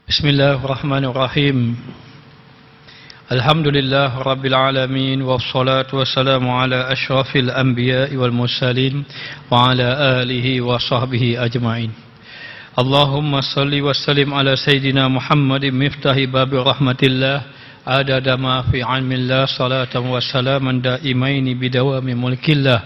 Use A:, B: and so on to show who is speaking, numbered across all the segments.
A: Bismillahirrahmanirrahim. Alhamdulillah Rabbil Alamin. Wassalatu wassalamu ala ashrafil anbiya wal mursalin wa ala alihi wa sahbihi ajma'in. Allahumma salli wa sallim ala Sayyidina Muhammadin miftahi babi rahmatillah adada ma fi ilmillah salatan wa salaman daimaini bidawami mulkillah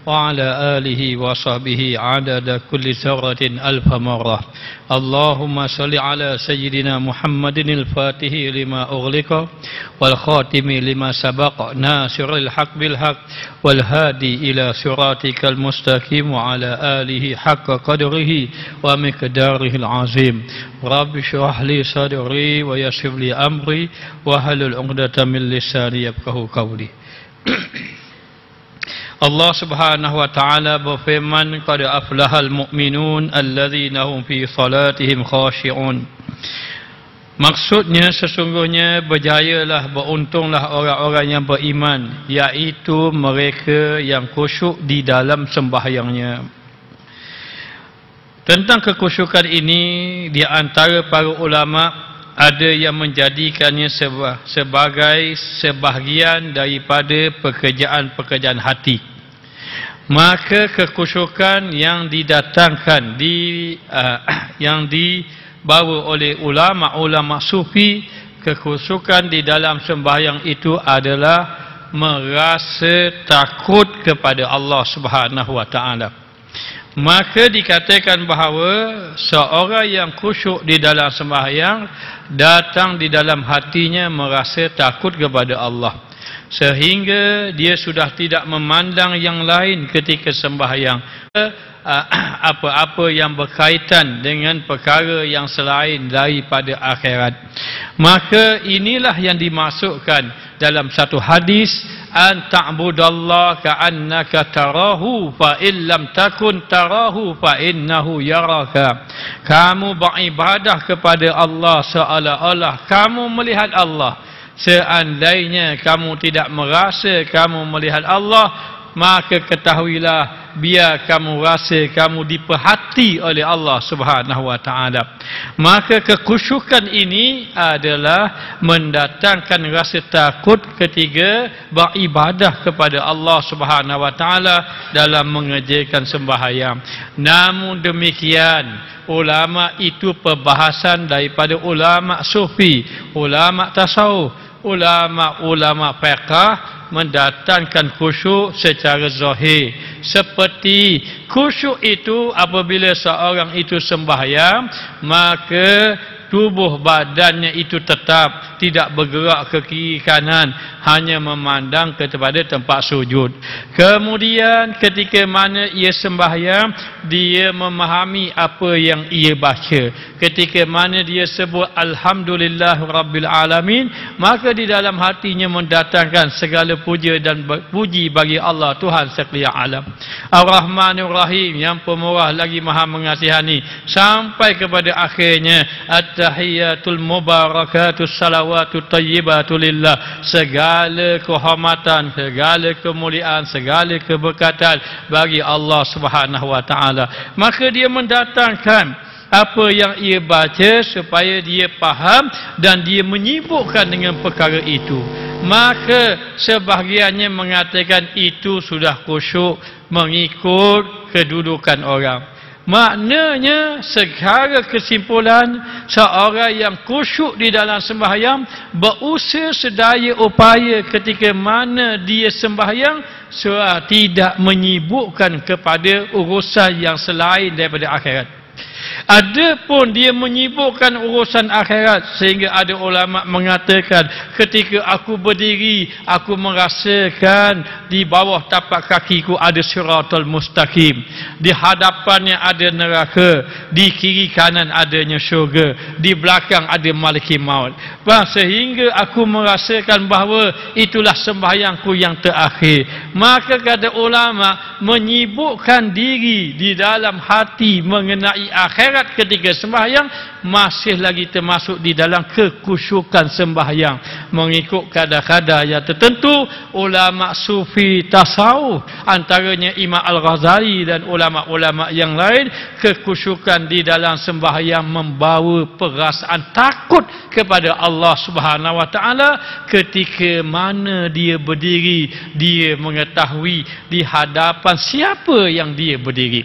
A: wa ala alihi wa sahbihi adada kulli zarratin alfa marrah. Allahumma salli ala Sayyidina Muhammadin al-fatihi lima ughliqa wal khatimi lima sabaqa nasiril haq bil haq wal hadi ila siratikal mustaqim wa ala alihi haqqa qadrihi wa miqdarihi al-azim. Rabbi shrah li sadri wa yassir li amri wa halul 'uqdatam min lisani yafqahu qawli. Allah Subhanahu wa taala berfirman, qad aflahal mu'minun alladzina hum fi salatihim khashi'un. Maksudnya sesungguhnya berjayalah, beruntunglah orang-orang yang beriman, iaitu mereka yang khusyuk di dalam sembahyangnya. Tentang kekhusyukan ini, di antara para ulama ada yang menjadikannya sebagai sebahagian daripada pekerjaan-pekerjaan hati. Maka kekhusyukan yang didatangkan yang dibawa oleh ulama-ulama sufi, kekhusyukan di dalam sembahyang itu adalah merasa takut kepada Allah Subhanahu wa taala. Maka dikatakan bahawa seorang yang khusyuk di dalam sembahyang datang di dalam hatinya merasa takut kepada Allah, sehingga dia sudah tidak memandang yang lain ketika sembahyang, apa-apa yang berkaitan dengan perkara yang selain daripada akhirat. Maka inilah yang dimasukkan dalam satu hadis, an ta'budallaha ka'annaka tarahu fa illam takun tarahu fa innahu yaraka. Kamu beribadah kepada Allah seolah-olah kamu melihat Allah. Seandainya kamu tidak merasa kamu melihat Allah, maka ketahuilah, biar kamu rasa kamu diperhati oleh Allah Subhanahu wa taala. Maka kekhusyukan ini adalah mendatangkan rasa takut ketika beribadah kepada Allah Subhanahu wa taala dalam mengerjakan sembahyang. Namun demikian, ulama itu perbahasan daripada ulama sufi, ulama tasawuf, ulama-ulama fiqh mendatangkan khusyuk secara zahir. Seperti khusyuk itu apabila seorang itu sembahyang, maka tubuh badannya itu tetap tidak bergerak ke kiri kanan, hanya memandang kepada tempat sujud. Kemudian ketika mana ia sembahyang, dia memahami apa yang ia baca. Ketika mana dia sebut Alhamdulillah Rabbil Alamin, maka di dalam hatinya mendatangkan segala puja dan puji bagi Allah Tuhan sekalian alam. Ar-Rahmanir Rahim, yang pemurah lagi maha mengasihani, sampai kepada akhirnya at-tahiyatul mubarakatus salawatut thayyibatu lillah. Segala kehormatan, segala kemuliaan, segala keberkatan bagi Allah Subhanahu wa taala. Maka dia mendatangkan apa yang ia baca supaya dia faham dan dia menyibukkan dengan perkara itu. Maka sebahagiannya mengatakan itu sudah khusyuk mengikut kedudukan orang. Maknanya secara kesimpulan, seorang yang khusyuk di dalam sembahyang berusaha sedaya upaya ketika mana dia sembahyang tidak menyibukkan kepada urusan yang selain daripada akhirat. Adapun dia menyibukkan urusan akhirat, sehingga ada ulama mengatakan ketika aku berdiri, aku merasakan di bawah tapak kakiku ada siratal mustaqim, di hadapannya ada neraka, di kiri kanan adanya syurga, di belakang ada malaikat maut. Sehingga aku merasakan bahawa itulah sembahyangku yang terakhir. Maka kata ulama, menyibukkan diri di dalam hati mengenai akhirat ketika sembahyang masih lagi termasuk di dalam kekhusyukan sembahyang mengikut kadar-kadar yang tertentu. Ulama sufi tasawuf antaranya Imam Al-Ghazali dan ulama-ulama yang lain, kekhusyukan di dalam sembahyang membawa perasaan takut kepada Allah Subhanahu wa taala. Ketika mana dia berdiri, dia mengetahui di hadapan siapa yang dia berdiri.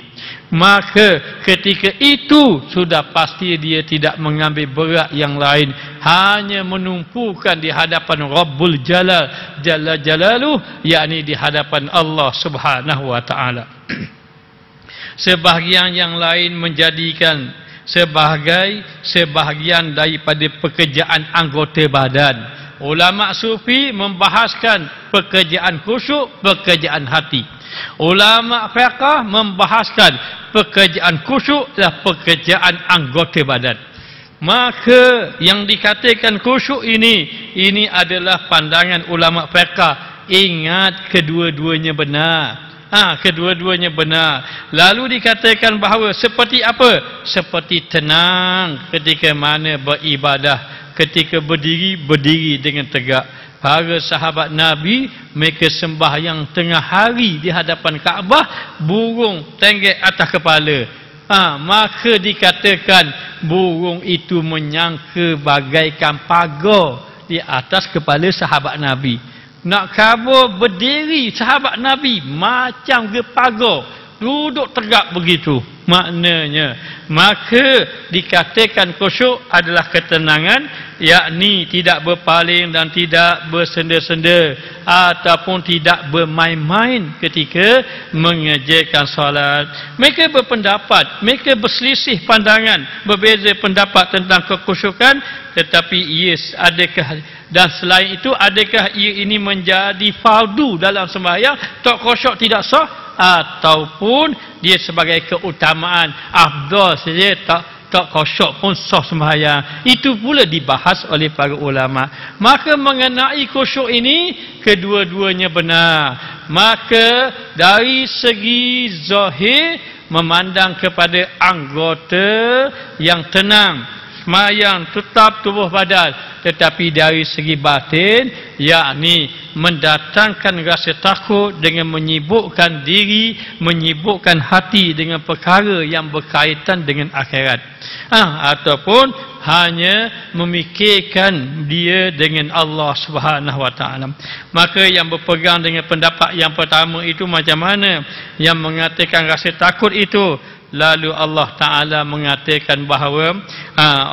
A: Maka ketika itu sudah pasti dia tidak mengambil berat yang lain, hanya menumpukan di hadapan Rabbul Jalal Jalla Jalaluh, yakni di hadapan Allah Subhanahu wa taala. Sebahagian yang lain menjadikan sebagai sebahagian daripada pekerjaan anggota badan. Ulama sufi membahaskan pekerjaan khusyuk, pekerjaan hati. Ulama fiqh membahaskan pekerjaan khusyuk adalah pekerjaan anggota badan. Maka yang dikatakan khusyuk ini adalah pandangan ulama fiqh. Ingat kedua-duanya benar. Kedua-duanya benar. Lalu dikatakan bahawa seperti apa? Seperti tenang ketika mana beribadah, ketika berdiri dengan tegak. Para sahabat Nabi, mereka sembahyang tengah hari di hadapan Kaabah, burung tenggek atas kepala. Maka dikatakan burung itu menyangka bagaikan pagar di atas kepala sahabat Nabi. Nak kabur berdiri sahabat Nabi macam ke pagar, duduk tegak begitu. Maknanya, maka dikatakan khusyuk adalah ketenangan, yakni tidak berpaling dan tidak bersenda-senda ataupun tidak bermain-main ketika mengerjakan solat. Mereka berpendapat, mereka berselisih pandangan, berbeza pendapat tentang kekhusyukan, tetapi adakah dan selain itu adakah ia ini menjadi fardu dalam sembahyang, tak khusyuk tidak sah, ataupun dia sebagai keutamaan afdal saja, tak khusyuk pun sah sembahyang. Itu pula dibahas oleh para ulama. Maka mengenai khusyuk ini kedua-duanya benar. Maka dari segi zahir memandang kepada anggota yang tenang, sembahyang tetap tubuh badan. Tetapi dari segi batin, yakni mendatangkan rasa takut dengan menyibukkan diri, menyibukkan hati dengan perkara yang berkaitan dengan akhirat, ataupun hanya memikirkan dia dengan Allah Subhanahu wa taala. Maka yang berpegang dengan pendapat yang pertama itu macam mana, yang mengatakan rasa takut itu, lalu Allah Ta'ala mengatakan bahawa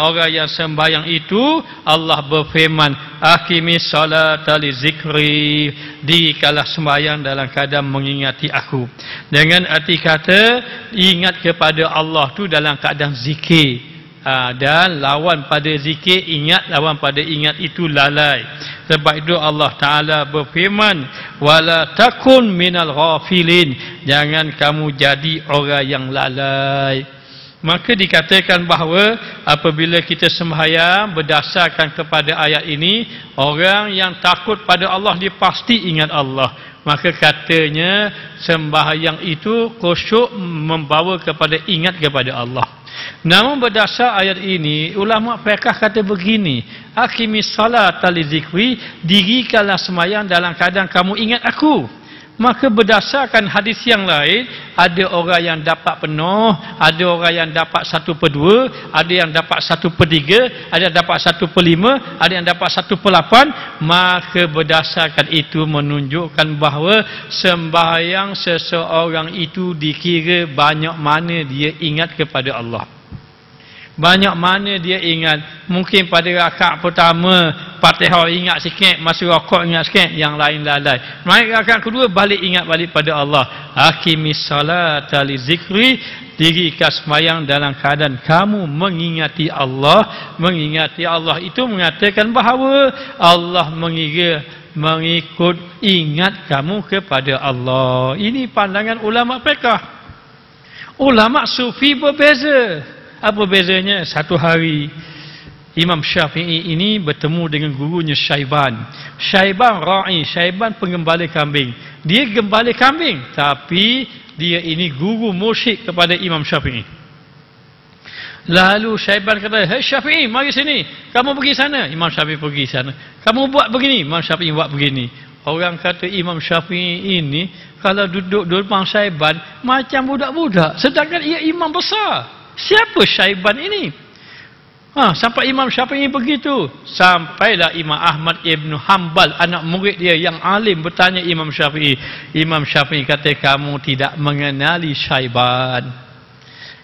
A: orang yang sembahyang itu, Allah berfirman, aqimis salata li zikri, dirikanlah sembahyang dalam keadaan mengingati aku. Dengan arti kata ingat kepada Allah tu dalam keadaan zikir. Dan lawan pada zikir ingat, lawan pada ingat itu lalai. Sebab itu Allah Ta'ala berfirman, wala takun minal ghafilin, jangan kamu jadi orang yang lalai. Maka dikatakan bahawa apabila kita sembahyang berdasarkan kepada ayat ini, orang yang takut pada Allah dia pasti ingat Allah. Maka katanya sembahyang itu khusyuk membawa kepada ingat kepada Allah. Namun berdasar ayat ini, ulama fiqh kata begini, aqimis salata li zikri, dirikanlah sembahyang dalam keadaan kamu ingat aku. Maka berdasarkan hadis yang lain, ada orang yang dapat penuh, ada orang yang dapat 1/2, ada yang dapat 1/3, ada yang dapat 1/5, ada yang dapat 1/8. Maka berdasarkan itu menunjukkan bahawa sembahyang seseorang itu dikira banyak mana dia ingat kepada Allah. Banyak mana dia ingat. Mungkin pada rakaat pertama Fatihah ingat sikit, masa rakaat ingat sikit, yang lain lalai. Naik rakaat kedua balik ingat balik pada Allah. Aqimis salata li zikri, dirikan sembahyang dalam keadaan kamu mengingati Allah. Mengingati Allah itu mengatakan bahawa Allah mengikut ingat kamu kepada Allah. Ini pandangan ulama fiqh. Ulama sufi berbeza. Apa bezanya? Satu hari Imam Syafi'i ini bertemu dengan gurunya Syaiban. Syaiban ra'i, Syaiban pengembala kambing. Dia gembala kambing, tapi dia ini guru musyrik kepada Imam Syafi'i. Lalu Syaiban kata, "Hei Syafi'i, mari sini. Kamu pergi sana." Imam Syafi'i pergi sana. "Kamu buat begini." Imam Syafi'i buat begini. Orang kata Imam Syafi'i ini kalau duduk di depan Syaiban macam budak-budak, sedangkan ia imam besar. Siapa Syaiban ini? Sampai Imam Syafi'i begitu. Sampailah Imam Ahmad Ibn Hanbal, anak murid dia yang alim, bertanya Imam Syafi'i. Imam Syafi'i kata, "Kamu tidak mengenali Syaiban.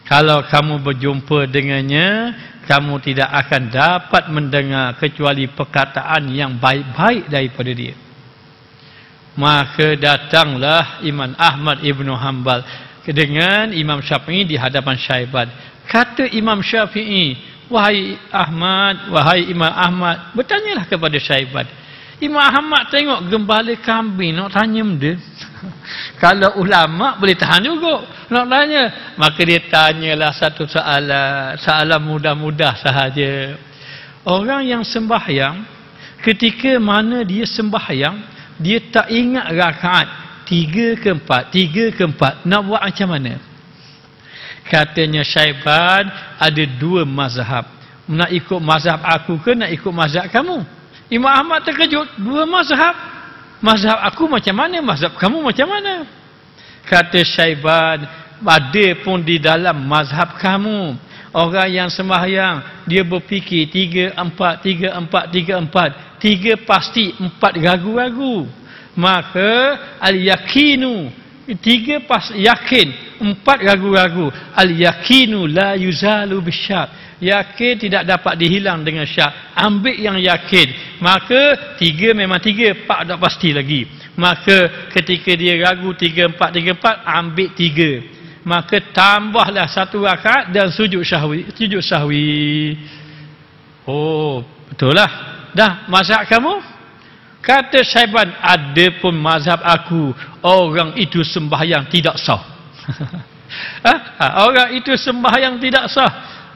A: Kalau kamu berjumpa dengannya, kamu tidak akan dapat mendengar kecuali perkataan yang baik-baik daripada dia." Maka datanglah Imam Ahmad Ibn Hanbal dengan Imam Syafi'i di hadapan Syaiban. Kata Imam Syafi'i, "Wahai Ahmad, wahai Imam Ahmad, bertanyalah kepada Syaiban." Imam Ahmad tengok gembala kambing nak tanya benda. Kalau ulama boleh tahan juga nak tanya. Maka dia tanyalah satu soalan mudah-mudah sahaja. Orang yang sembahyang, ketika mana dia sembahyang, dia tak ingat rakaat 3 ke 4, nak buat macam mana? Katanya Syaiban, ada 2 mazhab. Nak ikut mazhab aku ke nak ikut mazhab kamu? Imam Ahmad terkejut, 2 mazhab. Mazhab aku macam mana? Mazhab kamu macam mana? Kata Syaiban, ada pun di dalam mazhab kamu. Orang yang sembahyang, dia berfikir 3, 4, 3 pasti, 4 ragu-ragu. Maka al-yakinu, 3 pas yakin, 4 ragu-ragu. Al-yakinu la yuzalu bisyak. Yakin tidak dapat dihilang dengan syak. Ambil yang yakin. Maka 3 memang 3, 4 tak pasti lagi. Maka ketika dia ragu 3, 4, ambil 3. Maka tambahlah 1 rakaat dan sujud sahwi. Oh, betul lah. Dah mazhab kamu? Kata Syaiban, ada pun mazhab aku, orang itu sembahyang tidak sah. Orang itu sembahyang tidak sah.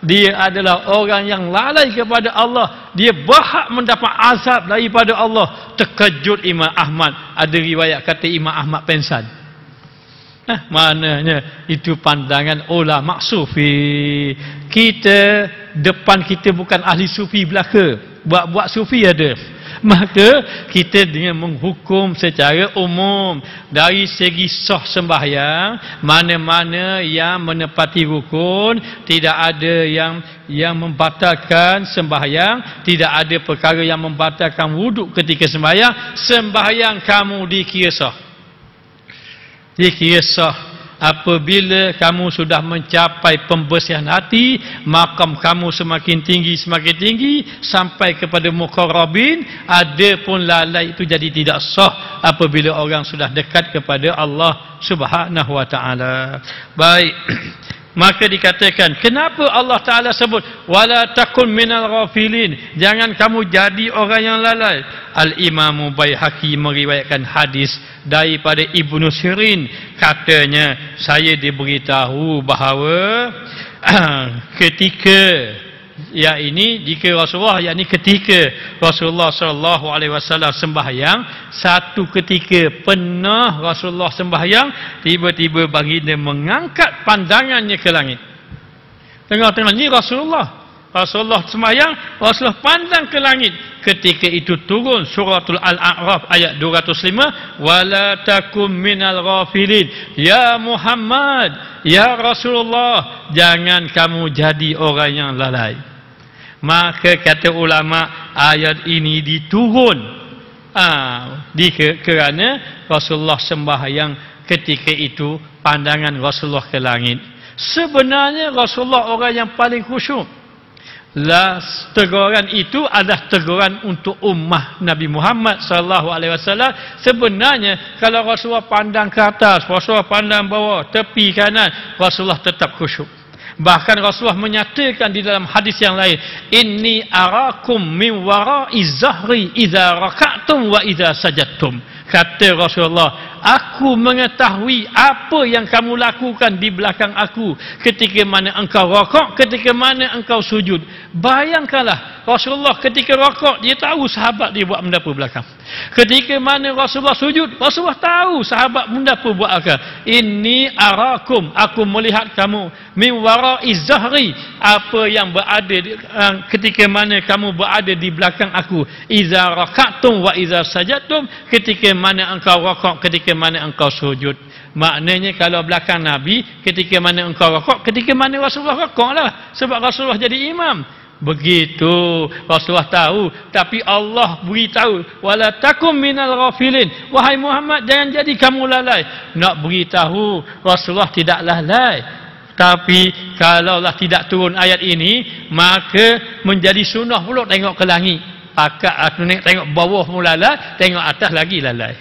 A: Dia adalah orang yang lalai kepada Allah. Dia berhak mendapat azab daripada Allah. Terkejut Imam Ahmad. Ada riwayat kata Imam Ahmad pengsan. Maknanya itu pandangan ulama sufi. Kita, depan kita bukan ahli sufi belaka. Buat sufi ada. Maka kita dengan menghukum secara umum dari segi sah sembahyang, mana-mana yang menepati rukun, tidak ada yang membatalkan sembahyang, tidak ada perkara yang membatalkan wuduk ketika sembahyang kamu dikira sah. Dikira sah apabila kamu sudah mencapai pembersihan hati, makam kamu semakin tinggi sampai kepada muqarrabin. Ada pun lalai itu jadi tidak sah apabila orang sudah dekat kepada Allah Subhanahu wa taala. Baik. Maka dikatakan, kenapa Allah Ta'ala sebut wala takun minal ghafilin, jangan kamu jadi orang yang lalai. Al-Imam Baihaqi meriwayatkan hadis daripada Ibnu Sirin, katanya, saya diberitahu bahawa ketika ketika Rasulullah sallallahu alaihi wasallam sembahyang, satu ketika pernah Rasulullah sembahyang, tiba-tiba baginda mengangkat pandangannya ke langit. Tengok ni Rasulullah sembahyang, Rasulullah pandang ke langit. Ketika itu turun suratul Al-A'raf ayat 205, wala takum minal ghafilin, ya Muhammad, ya Rasulullah, jangan kamu jadi orang yang lalai. Maka kata ulama, ayat ini diturun kerana Rasulullah sembahyang, ketika itu pandangan Rasulullah ke langit. Sebenarnya Rasulullah orang yang paling khusyuk. Teguran itu adalah teguran untuk ummah Nabi Muhammad sallallahu alaihi wasallam. Sebenarnya kalau Rasulullah pandang ke atas, Rasulullah pandang bawah, tepi kanan, Rasulullah tetap khusyuk. Bahkan Rasulullah menyatakan di dalam hadis yang lain, inni arakum min wara'i zahri idza raka'tum wa idza sajadtum. Kata Rasulullah, aku mengetahui apa yang kamu lakukan di belakang aku ketika mana engkau rakaat, ketika mana engkau sujud. Bayangkanlah, Rasulullah ketika rakaat, dia tahu sahabat dia buat benda apa belakang. Ketika mana Rasulullah sujud, Rasulullah tahu sahabat benda apa buat belakang. Inni arakum, aku melihat kamu, min wara'i zahri, apa yang berada ketika mana kamu berada di belakang aku. Iza raka'tum wa iza sajadtum, ketika mana engkau rakaat, ketika mana engkau sujud. Maknanya kalau belakang Nabi, ketika mana engkau rakaat, ketika mana Rasulullah rakaat lah. Sebab Rasulullah jadi imam. Begitu Rasulullah tahu, tapi Allah beritahu, wala takum minal ghafilin, wahai Muhammad jangan jadi kamu lalai. Nak beritahu Rasulullah tidak lalai, tapi kalaulah tidak turun ayat ini, maka menjadi sunnah pula tengok ke langit. Pakat tengok bawah pun lalai, tengok atas lagi lalai.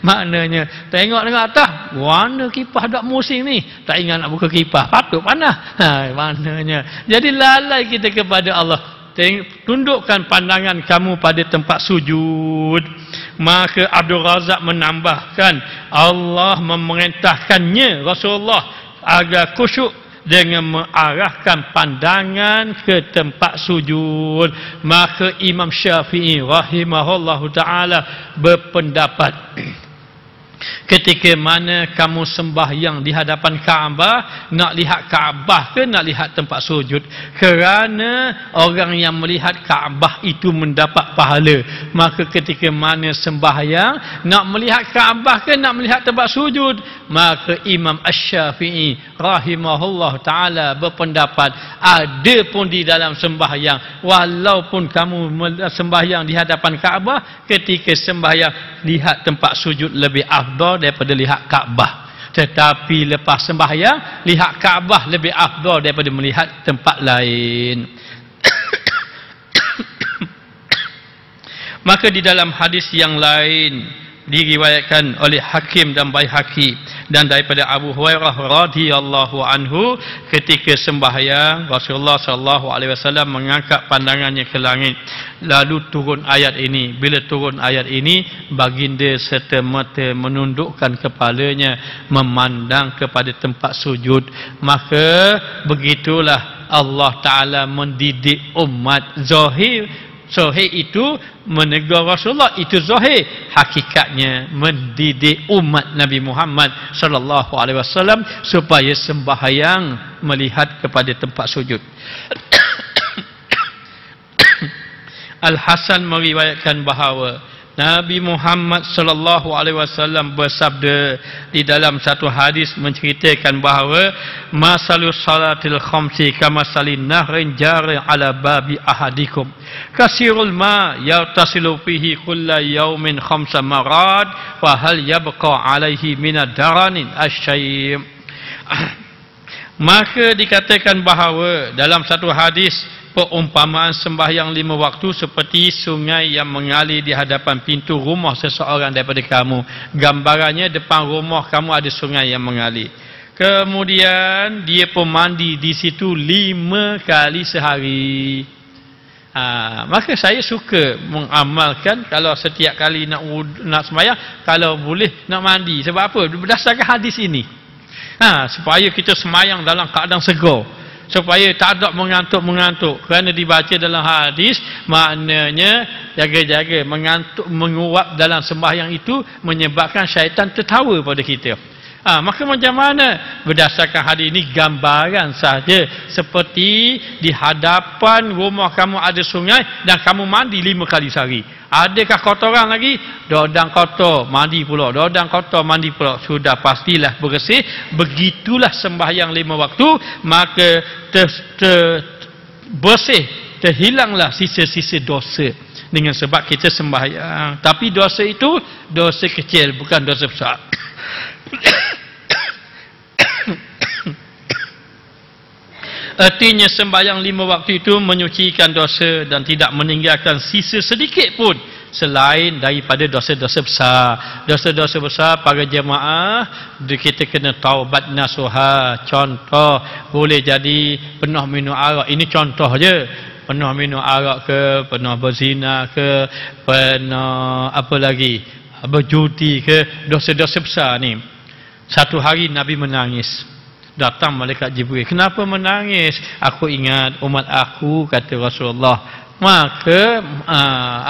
A: Maknanya tengok atas, warna kipas dak musim ni, tak ingat nak buka kipas, patut panas. Maknanya jadi lalai kita kepada Allah. Tundukkan pandangan kamu pada tempat sujud. Maka Abdul Razak menambahkan, Allah memerintahkannya Rasulullah agar khusyuk dengan mengarahkan pandangan ke tempat sujud. Maka Imam Syafi'i rahimahullahu ta'ala berpendapat, ketika mana kamu sembahyang di hadapan Kaabah, nak lihat Kaabah ke nak lihat tempat sujud? Kerana orang yang melihat Kaabah itu mendapat pahala. Maka ketika mana sembahyang, nak melihat Kaabah ke nak melihat tempat sujud? Maka Imam Asy-Syafi'i rahimahullah ta'ala berpendapat, ada pun di dalam sembahyang, walaupun kamu sembahyang di hadapan Kaabah, ketika sembahyang lihat tempat sujud lebih afdal daripada lihat Kaabah. Tetapi lepas sembahyang, lihat Kaabah lebih afdal daripada melihat tempat lain. Maka di dalam hadis yang lain diriwayatkan oleh Hakim dan Baihaqi dan daripada Abu Hurairah radhiyallahu anhu, ketika sembahyang Rasulullah sallallahu alaihi wasallam mengangkat pandangannya ke langit, lalu turun ayat ini. Bila turun ayat ini, baginda serta-merta menundukkan kepalanya memandang kepada tempat sujud. Maka begitulah Allah Taala mendidik umat. Zahir itu menegur Rasulullah, itu zahir. Hakikatnya mendidik umat Nabi Muhammad sallallahu alaihi wasallam supaya sembahyang melihat kepada tempat sujud. Al-Hasan meriwayatkan bahawa Nabi Muhammad sallallahu alaihi wasallam bersabda di dalam satu hadis menceritakan bahawa masalus salatil khamsi kamasalin nahrin jari ala babi ahadikum kasirul ma yatasilu fihi kulla yaumin khamsa marad wa hal yabqa alaihi minad daranin asyai'. Maka dikatakan bahawa dalam satu hadis, perumpamaan sembahyang 5 waktu seperti sungai yang mengalir di hadapan pintu rumah seseorang daripada kamu. Gambarannya, depan rumah kamu ada sungai yang mengalir. Kemudian dia pun mandi di situ 5 kali sehari. Maka saya suka mengamalkan, kalau setiap kali nak sembahyang, kalau boleh nak mandi. Sebab apa? Berdasarkan hadis ini. Supaya kita sembahyang dalam keadaan segar, supaya tak ada mengantuk-mengantuk. Kerana dibaca dalam hadis, maknanya jaga-jaga mengantuk, menguap dalam sembahyang itu menyebabkan syaitan tertawa pada kita. Maka macam mana? Berdasarkan hadis ini, gambaran saja. Seperti di hadapan rumah kamu ada sungai dan kamu mandi 5 kali sehari. Adakah kotoran lagi? Dodang kotor, mandi pula. Dodang kotor, mandi pula. Sudah pastilah bersih. Begitulah sembahyang 5 waktu. Maka bersih, terhilanglah sisa-sisa dosa. Dengan sebab kita sembahyang. Tapi dosa itu dosa kecil, bukan dosa besar. Artinya sembahyang 5 waktu itu menyucikan dosa dan tidak meninggalkan sisa sedikit pun selain daripada dosa-dosa besar. Dosa-dosa besar para jemaah kita kena taubat nasuha. Contoh, boleh jadi pernah minum arak. Ini contoh je. Pernah minum arak ke, pernah berzina ke, pernah apa lagi, berjudi ke, dosa-dosa besar ni. Satu hari Nabi menangis. Datang malaikat Jibril. Kenapa menangis? Aku ingat umat aku, kata Rasulullah. Maka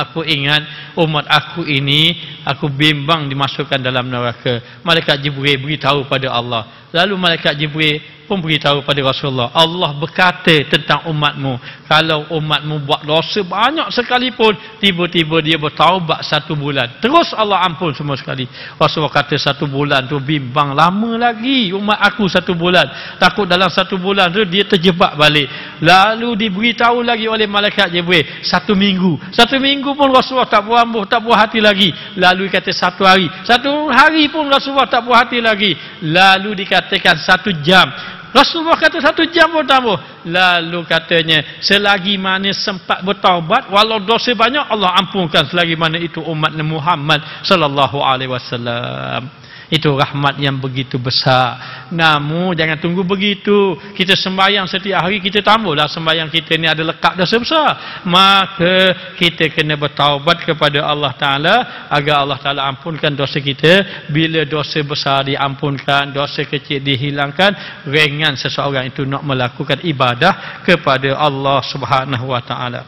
A: aku ingat umat aku ini, aku bimbang dimasukkan dalam neraka. Malaikat Jibril beritahu pada Allah, Lalu malaikat Jibril pun beritahu pada Rasulullah, Allah berkata tentang umatmu, kalau umatmu buat dosa banyak sekalipun, tiba-tiba dia bertaubat 1 bulan, terus Allah ampun semua sekali. Rasulullah kata 1 bulan tu bimbang, lama lagi umat aku 1 bulan. Takut dalam 1 bulan tu dia terjebak balik. Lalu diberitahu lagi oleh malaikat Jibril 1 minggu. 1 minggu pun Rasulullah tak puas hati lagi. Lalu kata 1 hari. 1 hari pun Rasulullah tak puas hati lagi. Lalu dikatakan 1 jam. Rasulullah kata 1 jam pun tambah. Lalu katanya, selagi mana sempat bertaubat, walau dosa banyak, Allah ampunkan selagi mana itu umat Muhammad sallallahu alaihi wasallam. Itu rahmat yang begitu besar. Namun jangan tunggu begitu. Kita sembahyang setiap hari, kita tambahlah sembahyang kita ni ada lekat dosa besar. Maka kita kena bertaubat kepada Allah Ta'ala agar Allah Ta'ala ampunkan dosa kita. Bila dosa besar diampunkan, dosa kecil dihilangkan, ringan seseorang itu nak melakukan ibadah kepada Allah Subhanahu Wa Ta'ala.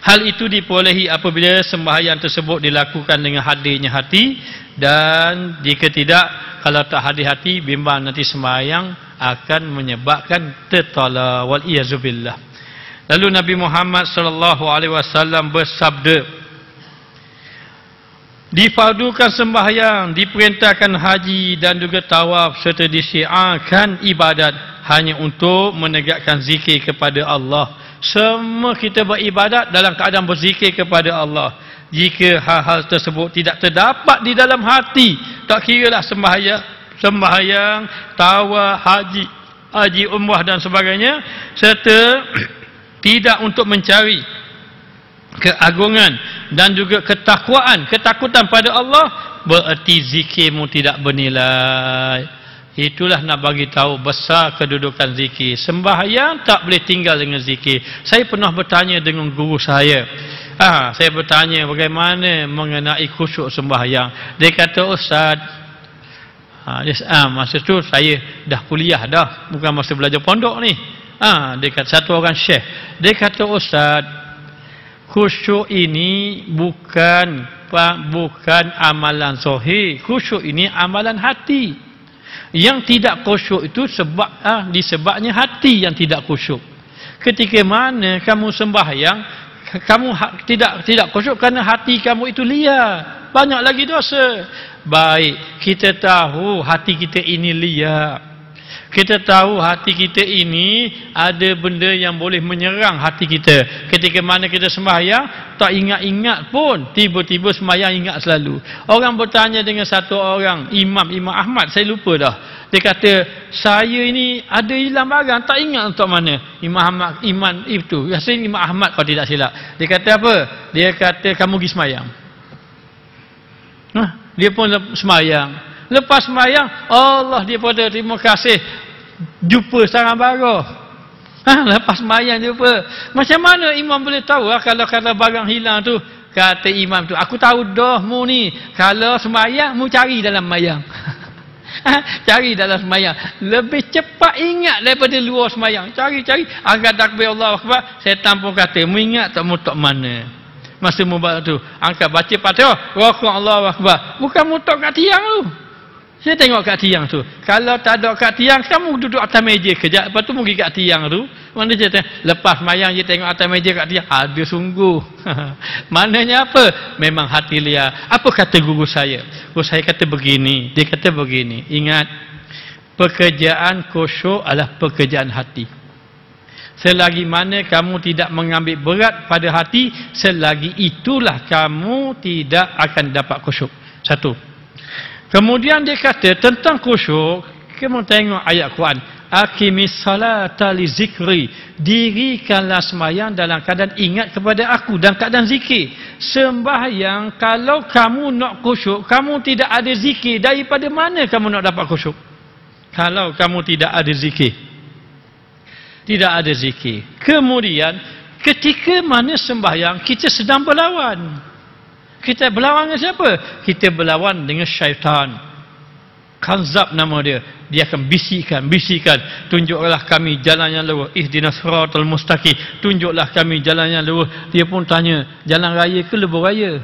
A: Hal itu diperolehi apabila sembahyang tersebut dilakukan dengan hadirnya hati, dan jika tidak, kalau tak hadir hati, bimbang nanti sembahyang akan menyebabkan tertolak, wal iyazubillah. Lalu Nabi Muhammad sallallahu alaihi wasallam bersabda, difardukan sembahyang, diperintahkan haji dan juga tawaf serta disiarkan ibadat hanya untuk menegakkan zikir kepada Allah. Semua kita beribadat dalam keadaan berzikir kepada Allah. Jika hal-hal tersebut tidak terdapat di dalam hati, tak kiralah sembahyang, tawaf, haji umrah dan sebagainya, serta tidak untuk mencari keagungan dan juga ketakutan pada Allah, bererti zikirmu tidak bernilai. Itulah nak bagi tahu besar kedudukan zikir. Sembahyang tak boleh tinggal dengan zikir. Saya pernah bertanya dengan guru saya. Saya bertanya bagaimana mengenai khusyuk sembahyang. Dia kata, Ustaz, masa tu saya dah kuliah dah, bukan masa belajar pondok ni. Dia kata, satu orang syekh. Dia kata, Ustaz, khusyuk ini bukan amalan zahir. Khusyuk ini amalan hati. Yang tidak khusyuk itu disebabnya hati yang tidak khusyuk. Ketika mana kamu sembahyang, kamu tidak khusyuk kerana hati kamu itu liar, banyak lagi dosa. Baik, kita tahu hati kita ini liar. Kita tahu hati kita ini ada benda yang boleh menyerang hati kita. Ketika mana kita sembahyang, tak ingat-ingat pun, tiba-tiba sembahyang ingat selalu. Orang bertanya dengan satu orang, Imam Ahmad, saya lupa dah. Dia kata, saya ini ada hilang barang, tak ingat untuk mana. Imam itu, rasanya Imam Ahmad kalau tidak silap. Dia kata apa? Dia kata, kamu pergi sembahyang. Dia pun sembahyang. Lepas sembahyang, Allah dia pada terima kasih, jumpa sarang barang. Lepas sembahyang jumpa. Macam mana imam boleh tahu kalau barang hilang tu? Kata imam tu, aku tahu dah mu ni, kalau sembahyang mu cari dalam sembahyang. Cari dalam sembahyang. Lebih cepat ingat daripada luar sembahyang. Cari. Angkat takbir Allah Akbar, setan pun kata, mu ingat tak mu tak mana? Masa mu tu, angkat baca Fatihah, rukuk Allah Akbar. Bukan mu tak kat tiang tu. Saya tengok kat tiang tu. Kalau tak ada kat tiang, kamu duduk atas meja kejap. Lepas tu pergi kat tiang tu. Mana dia tengok? Lepas mayang dia tengok atas meja kat tiang. Ada sungguh. Maknanya apa? Memang hati liar. Apa kata guru saya? Guru saya kata begini. Dia kata begini. Ingat. Pekerjaan khusyuk adalah pekerjaan hati. Selagi mana kamu tidak mengambil berat pada hati, selagi itulah kamu tidak akan dapat khusyuk. Satu. Kemudian dia kata tentang khusyuk, kamu tengok ayat Quran, aqimis salata li zikri, dirikanlah sembahyang dalam keadaan ingat kepada aku dan keadaan zikir. Sembahyang kalau kamu nak khusyuk, kamu tidak ada zikir, daripada mana kamu nak dapat khusyuk? Kalau kamu tidak ada zikir. Tidak ada zikir. Kemudian ketika mana sembahyang kita sedang berlawan. Kita berlawan dengan siapa? Kita berlawan dengan syaitan. Kanzab nama dia. Dia akan bisikan. Tunjuklah kami jalan yang lurus. Ihdinas siratal mustaqim. Tunjuklah kami jalan yang lurus. Dia pun tanya, jalan raya ke lebuh raya?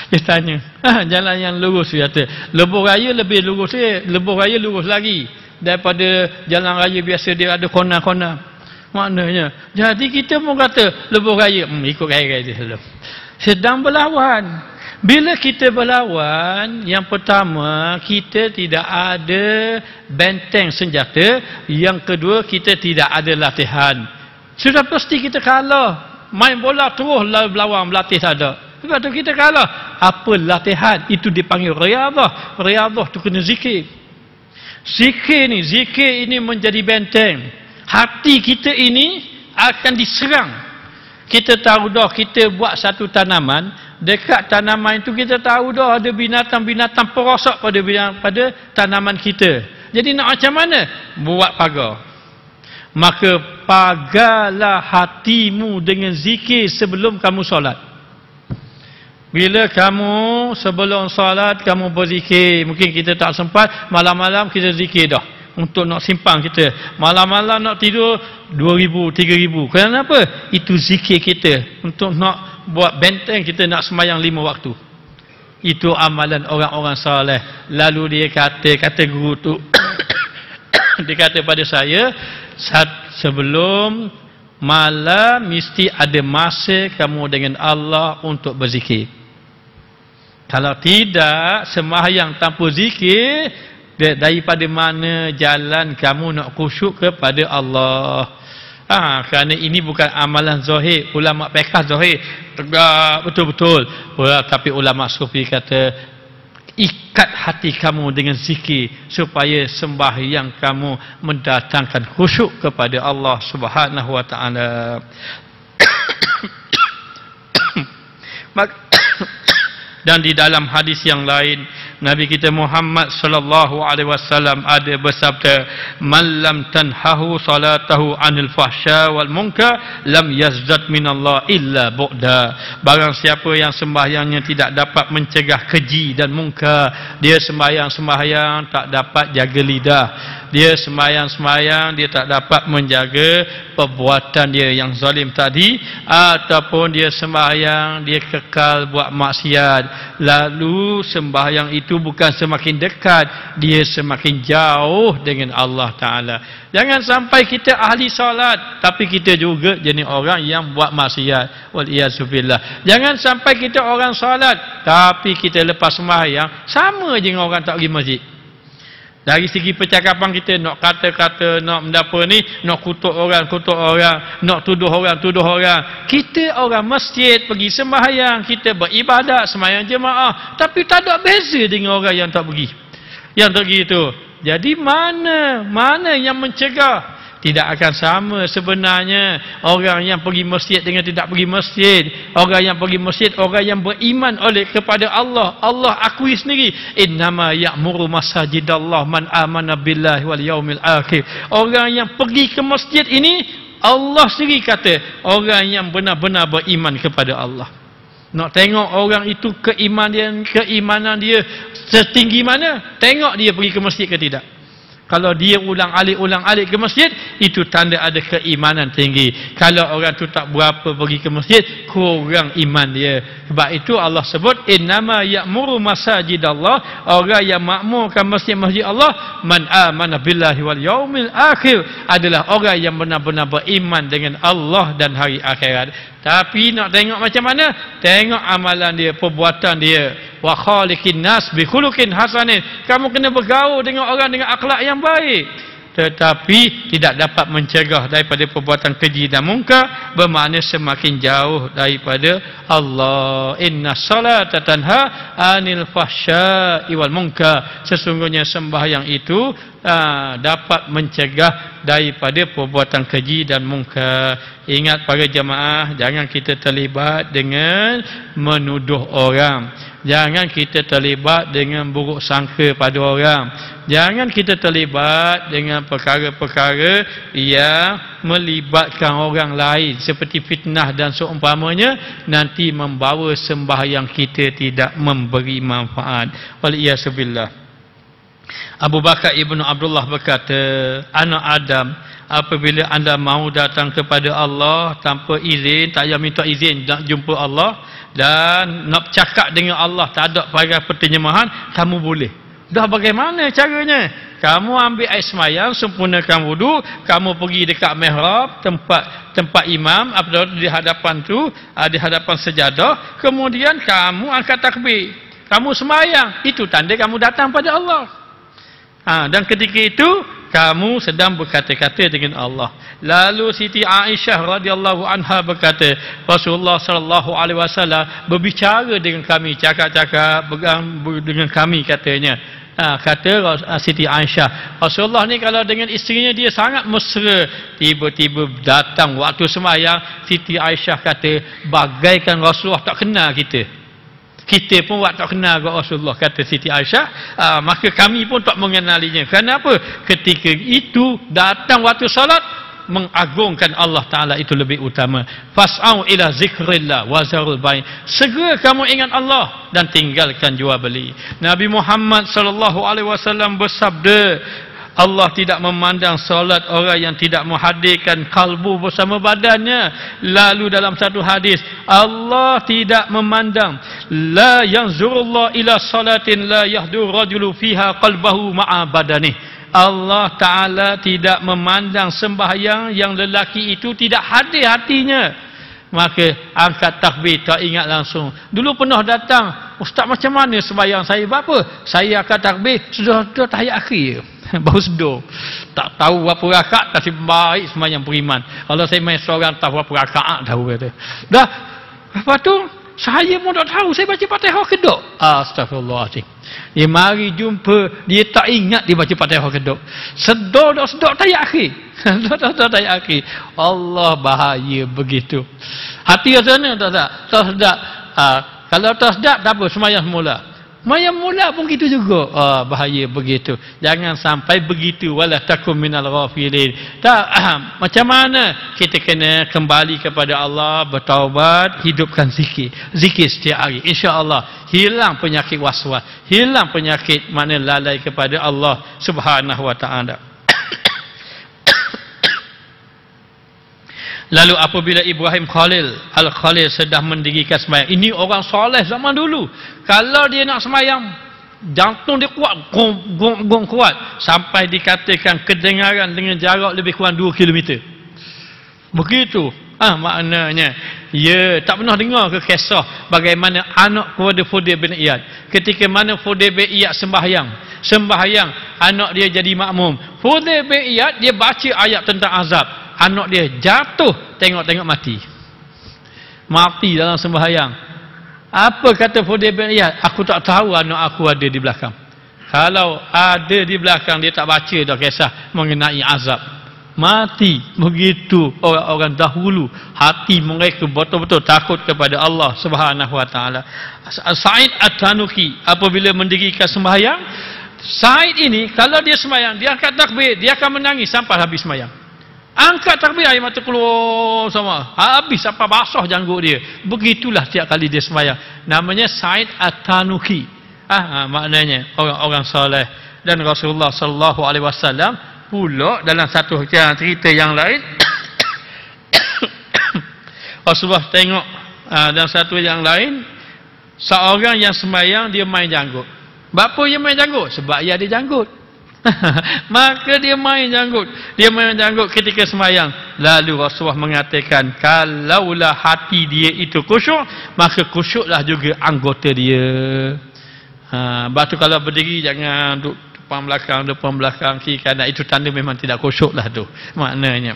A: Dia tanya, jalan yang lurus, dia kata. Lebuh raya lebih lurus lebuh raya lurus lagi daripada jalan raya biasa, dia ada kona-kona. Maknanya, jadi kita pun kata lebuh raya, ikut raya dia selalu. Sedang berlawan. Bila kita berlawan, yang pertama, kita tidak ada benteng senjata. Yang kedua, kita tidak ada latihan. Sudah pasti kita kalah. Main bola terus berlawan, berlatih tak ada. Sebab tu kita kalah. Apa latihan? Itu dipanggil riyadhah. Riyadhah tu kena zikir. Zikir ini menjadi benteng. Hati kita ini akan diserang. Kita tahu dah, kita buat satu tanaman, dekat tanaman itu kita tahu dah ada binatang-binatang perosak pada tanaman kita. Jadi nak macam mana? Buat pagar. Maka pagarlah hatimu dengan zikir sebelum kamu solat. Bila kamu sebelum solat kamu berzikir, mungkin kita tak sempat, malam-malam kita zikir dah. Untuk nak simpang kita. Malam-malam nak tidur 2,000, 3,000. Kenapa? Itu zikir kita. Untuk nak buat benteng kita nak sembahyang 5 waktu. Itu amalan orang-orang soleh. Lalu dia kata guru tu, dia kata pada saya, sebelum malam mesti ada masa kamu dengan Allah untuk berzikir. Kalau tidak, sembahyang tanpa zikir, daripada mana jalan kamu nak khusyuk kepada Allah? Kerana ini bukan amalan zahir. Ulama fiqh zahir tegak betul-betul. Tapi ulama sufi kata, ikat hati kamu dengan zikir supaya sembahyang kamu mendatangkan khusyuk kepada Allah Subhanahu wa taala. Dan di dalam hadis yang lain, Nabi kita Muhammad sallallahu alaihi wasallam ada bersabda, "Man lam tanhahu salatahu 'anil fahsya wal munkar lam yazdad minallah illa bu'da." Barang siapa yang sembahyangnya tidak dapat mencegah keji dan munkar, dia sembahyang tak dapat jaga lidah. Dia sembahyang dia tak dapat menjaga perbuatan dia yang zalim tadi, ataupun dia sembahyang dia kekal buat maksiat. Lalu sembahyang itu bukan semakin dekat, dia semakin jauh dengan Allah Ta'ala. Jangan sampai kita ahli solat tapi kita juga jenis orang yang buat maksiat. Wal-iyazubillah. Jangan sampai kita orang solat tapi kita lepas sembahyang sama je dengan orang tak pergi masjid. Dari segi percakapan kita, nak kata-kata, nak mendapa ni, nak kutuk orang, nak tuduh orang. Kita orang masjid pergi sembahyang, kita beribadat, sembahyang jemaah, tapi tak ada beza dengan orang yang tak pergi. Yang tak pergi itu. Jadi mana yang mencegah? Tidak akan sama sebenarnya orang yang pergi masjid dengan tidak pergi masjid. Orang yang pergi masjid, orang yang beriman oleh kepada Allah. Allah akui sendiri, innama ya'muru masajidallah man amana billahi wal yaumil akhir. Orang yang pergi ke masjid ini, Allah sendiri kata, orang yang benar-benar beriman kepada Allah. Nak tengok orang itu keimanan dia setinggi mana, tengok dia pergi ke masjid ke tidak. Kalau dia ulang alik ke masjid, itu tanda ada keimanan tinggi. Kalau orang tu tak berapa pergi ke masjid, kurang iman dia. Sebab itu Allah sebut, innama ya'muru masajidallah, orang yang makmurkan masjid-masjid Allah, man amana billahi wal yaumil akhir, adalah orang yang benar-benar beriman dengan Allah dan hari akhirat. Tapi nak tengok macam mana? Tengok amalan dia, perbuatan dia. Wa khaliqin nas bi khuluqin hasanin. Kamu kena bergaul dengan orang dengan akhlak yang baik. Tetapi tidak dapat mencegah daripada perbuatan keji dan munkar, bermakna semakin jauh daripada Allah. Inna salata tanha anil fahsya'i wal munkar. Sesungguhnya sembahyang itu dapat mencegah daripada perbuatan keji dan munkar. Ingat para jemaah, jangan kita terlibat dengan menuduh orang. Jangan kita terlibat dengan buruk sangka pada orang. Jangan kita terlibat dengan perkara-perkara yang melibatkan orang lain seperti fitnah dan seumpamanya, nanti membawa sembahyang kita tidak memberi manfaat. Waliyazubillah. Abu Bakar Ibnu Abdullah berkata, anak Adam, apabila anda mahu datang kepada Allah tanpa izin, tak payah minta izin nak jumpa Allah, dan nak cakap dengan Allah tak ada pakai perterjemahan, kamu boleh. Dah bagaimana caranya? Kamu ambil air semayang, sempurnakan wudu, kamu pergi dekat mihrab, tempat imam, di hadapan tu, di hadapan sejadah, kemudian kamu angkat takbir. Kamu semayang, itu tanda kamu datang pada Allah. Dan ketika itu kamu sedang berkata-kata dengan Allah. Lalu Siti Aisyah radhiyallahu anha berkata, Rasulullah sallallahu alaihi wasallam berbicara dengan kami, cakap-cakap dengan kami katanya. Kata Siti Aisyah, Rasulullah ni kalau dengan isterinya dia sangat mesra. Tiba-tiba datang waktu semayang, Siti Aisyah kata, bagaikan Rasulullah tak kenal kita. Kita pun tak kenal Rasulullah, kata Siti Aisyah. Maka kami pun tak mengenalinya. Kenapa? Ketika itu datang waktu salat, mengagungkan Allah Ta'ala itu lebih utama. Fas'au ila zikrillah wa zarul bai'. Segera kamu ingat Allah dan tinggalkan jual beli. Nabi Muhammad sallallahu alaihi wasallam bersabda, Allah tidak memandang solat orang yang tidak menghadirkan kalbu bersama badannya. Lalu dalam satu hadis, Allah tidak memandang, la yanzurullah ila salatin la yahdur rajulu fiha qalbahu ma'a badanih. Allah Ta'ala tidak memandang sembahyang yang lelaki itu tidak hadir hatinya. Maka angkat takbir, tak ingat langsung. Dulu pernah datang, Ustaz macam mana sembahyang saya? Berapa? Saya angkat takbir, sudah tahiyat akhir. Baru sedar. Tak tahu berapa rakaat, tapi baik sembahyang beriman. Kalau saya main seorang, tahu berapa rakaat tahu kata. Dah, lepas tu saya pun tak tahu, saya baca Fatihah kedok. Astagfirullahaladzim. Dia mari jumpa, dia tak ingat dia baca Fatihah kedok. Sedar tahiyat akhir. Sedar tahiyat akhir. Allah, bahaya begitu. Hati rasa mana tak sedap. Kalau tak sedap, tak apa, sembahyang semula. Mayam mula pun gitu juga. Bahaya begitu. Jangan sampai begitu. Wala takum minal ghafilin. Tak, macam mana kita kena kembali kepada Allah, bertaubat, hidupkan zikir. Zikir setiap hari. InsyaAllah hilang penyakit waswas, hilang penyakit mana lalai kepada Allah Subhanahu wa ta'ala. Lalu apabila Ibrahim Al-Khalil sedang mendirikan sembahyang. Ini orang soleh zaman dulu. Kalau dia nak sembahyang, jantung dia kuat, gong kuat. Sampai dikatakan kedengaran dengan jarak lebih kurang 2 km. Begitu. Maknanya, tak pernah dengar ke kisah bagaimana anak kepada Fudail bin Iyad. Ketika mana Fudail bin Iyad sembahyang, anak dia jadi makmum. Fudail bin Iyad, dia baca ayat tentang azab. Anak dia jatuh, tengok-tengok mati dalam sembahyang. Apa kata Fudail bin Iyad? Aku tak tahu anak aku ada di belakang. Kalau ada di belakang, dia tak baca dah kisah mengenai azab. Mati. Begitu orang-orang dahulu, hati mereka betul-betul takut kepada Allah Subhanahu wa ta'ala. Sa'id At-Tanuki apabila mendirikan sembahyang, Sa'id ini kalau dia sembahyang, dia angkat takbir, dia akan menangis sampai habis sembahyang. Angkat takbir, air mata keluar sama. Habis sampai basah janggut dia. Begitulah tiap kali dia sembahyang. Namanya Sa'id At-Tanuki. Maknanya orang-orang soleh. Dan Rasulullah sallallahu alaihi wasallam pula dalam satu cerita yang lain Rasulullah tengok dalam satu yang lain, seorang yang sembahyang dia main janggut. Bapa dia main janggut? Sebab dia ada janggut. Maka dia main janggut ketika sembahyang. Lalu Rasulullah mengatakan, kalaulah hati dia itu khusyuk, maka khusyuklah juga anggota dia. Batu kalau berdiri jangan duduk depan belakang, kiri kanan. Itu tanda memang tidak khusyuklah tu maknanya.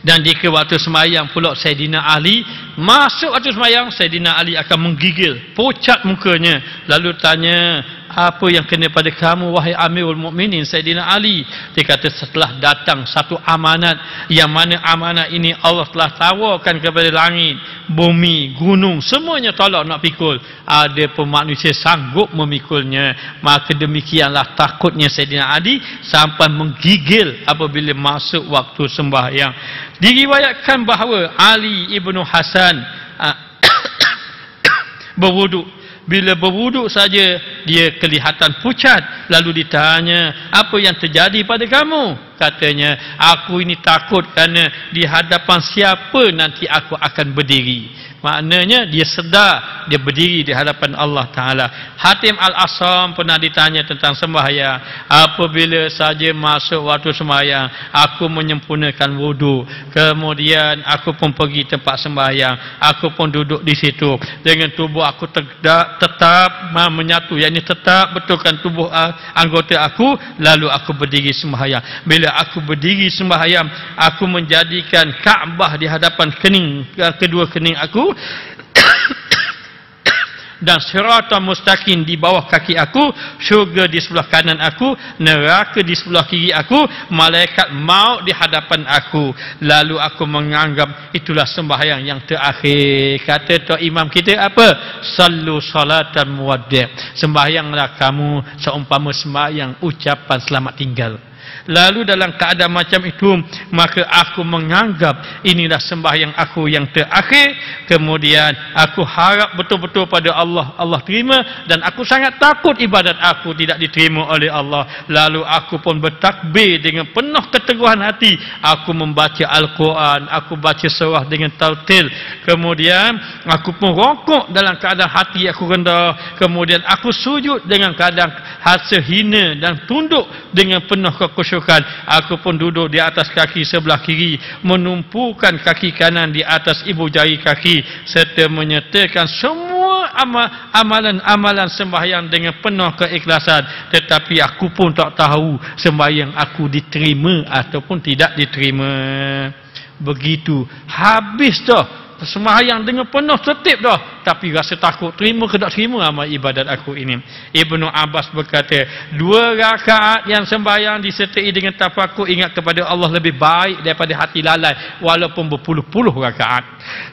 A: Dan jika waktu sembahyang pula Sayyidina Ali masuk waktu sembahyang, Sayyidina Ali akan menggigil, pucat mukanya, lalu tanya, apa yang kena pada kamu wahai Amirul Mukminin Sayyidina Ali? Dia kata, setelah datang satu amanat, yang mana amanat ini Allah telah tawarkan kepada langit, bumi, gunung, semuanya tolak nak pikul. Ada pun manusia sanggup memikulnya. Maka demikianlah takutnya Sayyidina Ali sampai menggigil apabila masuk waktu sembahyang. Diriwayatkan bahawa Ali ibnu Hasan berwuduk. Bila berwuduk saja dia kelihatan pucat. Lalu ditanya, apa yang terjadi pada kamu? katanya, aku ini takut kerana di hadapan siapa nanti aku akan berdiri. Maknanya dia sedar dia berdiri di hadapan Allah Ta'ala. Hatim Al-Asam pernah ditanya tentang sembahyang. Apabila saja masuk waktu sembahyang, aku menyempurnakan wudu. Kemudian aku pun pergi tempat sembahyang. Aku pun duduk di situ. Dengan tubuh aku tetap menyatu. Yang ini tetap betulkan tubuh anggota aku. Lalu aku berdiri sembahyang. Bila aku berdiri sembahyang, aku menjadikan Kaabah di hadapan kedua kening aku. Dan siratan mustaqim di bawah kaki aku, syurga di sebelah kanan aku, neraka di sebelah kiri aku, malaikat maut di hadapan aku. Lalu aku menganggap itulah sembahyang yang terakhir. Kata tok imam kita apa? Sallu salatan muwaddi'. Sembahyanglah kamu seumpama sembahyang ucapan selamat tinggal. Lalu dalam keadaan macam itu, maka aku menganggap inilah sembahyang aku yang terakhir. Kemudian aku harap betul-betul pada Allah, Allah terima, dan aku sangat takut ibadat aku tidak diterima oleh Allah. Lalu aku pun bertakbir dengan penuh keteguhan hati. Aku membaca Al-Quran, aku baca surah dengan tartil. Kemudian aku pun rokok dalam keadaan hati aku rendah. Kemudian aku sujud dengan keadaan hati hina dan tunduk dengan penuh kekusyukan. Aku pun duduk di atas kaki sebelah kiri, menumpukan kaki kanan di atas ibu jari kaki, serta menyertakan semua amalan-amalan sembahyang dengan penuh keikhlasan. Tetapi aku pun tak tahu sembahyang aku diterima ataupun tidak diterima. Begitu habis dah sembahyang dengan penuh tertib dah, tapi rasa takut terima ke tak terima amal ibadat aku ini. Ibnu Abbas berkata, 2 rakaat yang sembahyang disertai dengan tafakur ingat kepada Allah lebih baik daripada hati lalai walaupun berpuluh-puluh rakaat.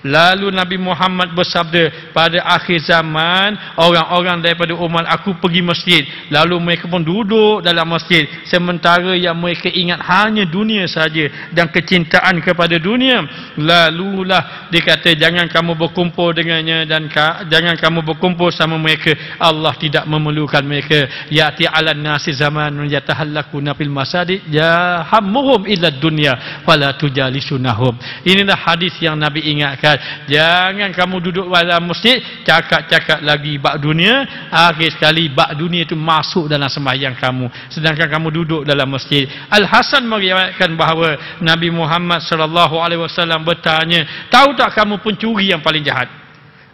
A: Lalu Nabi Muhammad bersabda, pada akhir zaman orang-orang daripada umat aku pergi masjid, lalu mereka pun duduk dalam masjid sementara yang mereka ingat hanya dunia saja dan kecintaan kepada dunia. Lalulah dikatakan, jangan kamu berkumpul dengannya dan jangan kamu berkumpul sama mereka. Allah tidak memerlukan mereka. Ya'ti 'alan nasi zamanun yatahallakuna fil masajid yahammuhum illa dunya fala tujalisunahum. Inilah hadis yang Nabi ingatkan. Jangan kamu duduk dalam masjid cakap-cakap lagi bab dunia. Akhir sekali bab dunia itu masuk dalam sembahyang kamu, sedangkan kamu duduk dalam masjid. Al-Hasan meriwayatkan bahawa Nabi Muhammad sallallahu alaihi wasallam bertanya, tahu tak kamu pencuri yang paling jahat?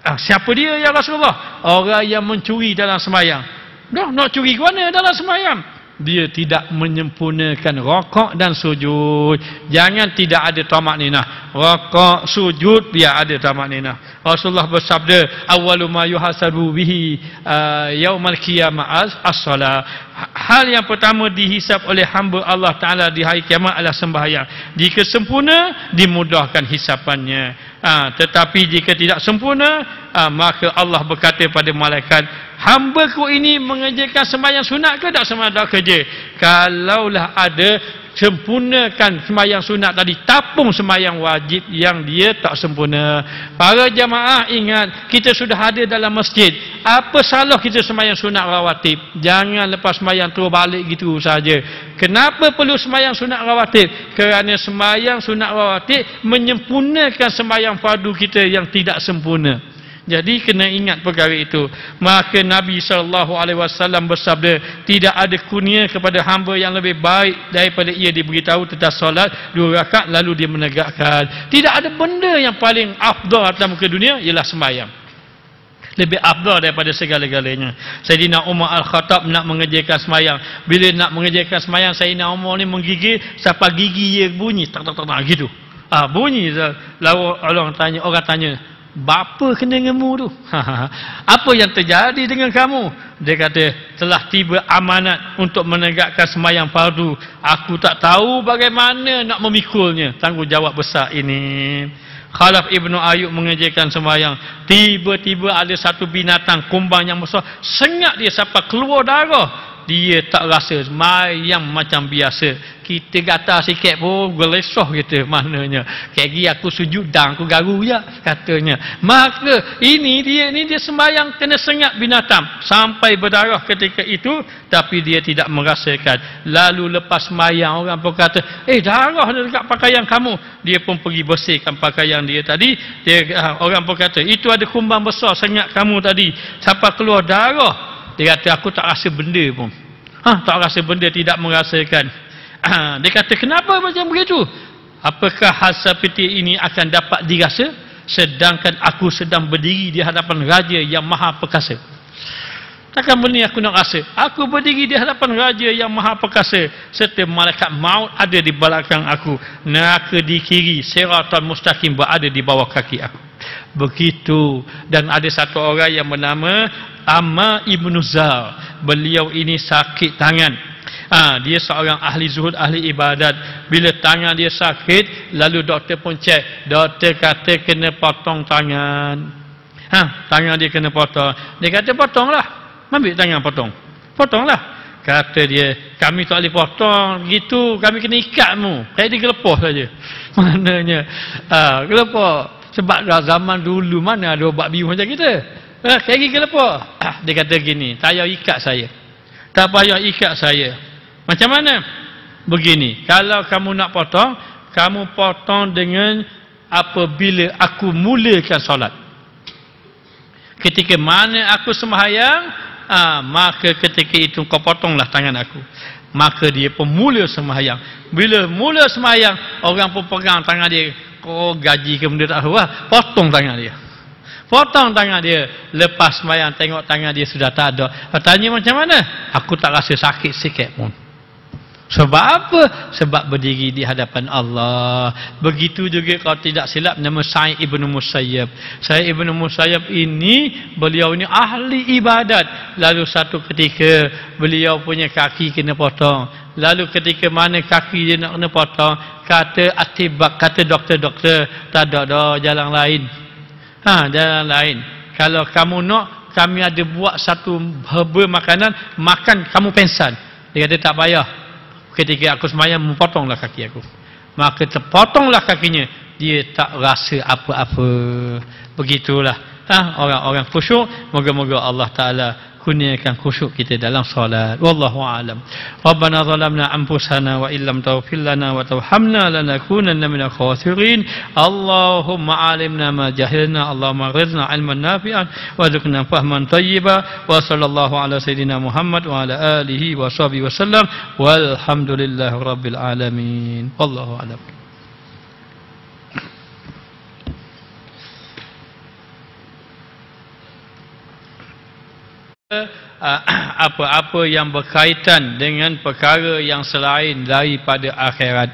A: Siapa dia ya Rasulullah? Orang yang mencuri dalam sembahyang. Dah nak curi ke mana dalam sembahyang? Dia tidak menyempurnakan rokok dan sujud. Jangan tidak ada tamak ninah. Rokok, sujud, dia ada tamak ninah. Rasulullah bersabda, awwalu ma yuhasabu bihi yaumal qiyamah as-salat. Hal yang pertama dihisap oleh hamba Allah Ta'ala di hari kiamat adalah sembahyang. Jika sempurna, dimudahkan hisapannya. Tetapi jika tidak sempurna, maka Allah berkata pada malaikat, hamba-Ku ini mengerjakan sembahyang sunat ke tak sembahyang kerja? Kalaulah ada, sempurnakan sembahyang sunat tadi, tapung sembahyang wajib yang dia tak sempurna. Para jamaah ingat, kita sudah ada dalam masjid. Apa salah kita sembahyang sunat rawatib? Jangan lepas sembahyang terus balik gitu saja. Kenapa perlu sembahyang sunat rawatib? Kerana sembahyang sunat rawatib menyempurnakan sembahyang fardu kita yang tidak sempurna. Jadi kena ingat perkara itu. Maka Nabi SAW bersabda, tidak ada kurnia kepada hamba yang lebih baik daripada ia diberitahu tentang solat 2 rakaat lalu dia menegakkan. Tidak ada benda yang paling afdal atas muka dunia ialah sembahyang. Lebih afdal daripada segala-galanya. Sayyidina Umar Al-Khattab nak mengerjakan sembahyang. Bila nak mengerjakan sembahyang, Sayyidina Umar ni menggigil sampai gigi dia bunyi tak gitu. Bunyi. Lalu orang tanya, bapa kena denganmu tu? Apa yang terjadi dengan kamu? Dia kata, telah tiba amanat untuk menegakkan sembahyang fardu. Aku tak tahu bagaimana nak memikulnya. Tanggungjawab besar ini. Khalaf Ibnu Ayyub mengerjakan sembahyang. Tiba-tiba ada satu binatang kumbang yang besar sengat dia sampai keluar darah. Dia tak rasa sembahyang macam biasa. kita gatal sikit pun gelesoh kita maknanya. Kaki aku sujud dan aku garu je katanya. Maka ini dia sembahyang kena sengat binatang sampai berdarah ketika itu, tapi dia tidak merasakan. Lalu lepas sembahyang orang pun kata, darah dekat pakaian kamu. Dia pun pergi bersihkan pakaian dia tadi. Orang pun kata, itu ada kumbang besar sengat kamu tadi. Sampai keluar darah. Dia kata, aku tak rasa benda pun. Tak rasa benda, tidak merasakan. Dia kata, kenapa macam begitu? Apakah hal seperti ini akan dapat dirasa? Sedangkan aku sedang berdiri di hadapan Raja yang Maha Perkasa. Takkan benda aku nak rasa? Aku berdiri di hadapan Raja yang Maha Perkasa, serta malaikat maut ada di belakang aku. Neraka di kiri, siratal mustaqim berada di bawah kaki aku. Begitu. Dan ada satu orang yang bernama Amma Ibn Zal. Beliau ini sakit tangan. Dia seorang ahli zuhud, ahli ibadat. Bila tangan dia sakit, lalu doktor pun cek. Doktor kata kena potong tangan. Tangan dia kena potong. Dia kata potonglah. Ambil tangan potong. Potonglah. Kata dia, kami tak boleh potong gitu, kami kena ikatmu. Kayak dia gelepoh saja. Maknanya gelepoh. Sebab zaman dulu mana ada obat bius macam kita. Kayak gini gelepoh. Dia kata gini, tak payah ikat saya. Tak payah ikat saya. Macam mana? Begini, kalau kamu nak potong, kamu potong dengan apabila aku mulakan solat. Ketika mana aku sembahyang, maka ketika itu kau potonglah tangan aku. Maka dia pun mula sembahyang. Bila mula sembahyang, orang pun pegang tangan dia. Gaji ke benda tak tahu lah. Potong tangan dia. Potong tangan dia. Lepas sembahyang tengok tangan dia sudah tak ada. Tanya macam mana? Aku tak rasa sakit sikit pun. Sebab apa? Sebab berdiri di hadapan Allah. Begitu juga kalau tidak silap nama Sa'id Ibn Musayyab. Sa'id Ibn Musayyab ini, beliau ini ahli ibadat. Lalu satu ketika beliau punya kaki kena potong. Lalu ketika mana kaki dia nak kena potong, kata atibak, kata doktor-doktor, tak ada jalan lain. Jalan lain. Kalau kamu nak, kami ada buat satu herba makanan, makan kamu pensan. Dia kata tak payah. Ketika aku sembahyang, memotonglah kaki aku. Maka terpotonglah kakinya. Dia tak rasa apa-apa. Begitulah. Orang-orang khusyuk. Moga-moga Allah Ta'ala kurniakan khusyuk kita dalam solat. Wallahu a'lam. Rabbana zalamna anfusana wa illam taghfir lana wa tarhamna lanakunanna minal khasirin. Allahumma alimna ma jahilna, Allahumma rizqna ilman nafi'an wa rizqna fahman tayyiba. Wa sallallahu ala sayidina Muhammad wa ala alihi wa sahbihi wasallam. Walhamdulillahi rabbil alamin. Wallahu a'lam. Apa-apa yang berkaitan dengan perkara yang selain daripada akhirat,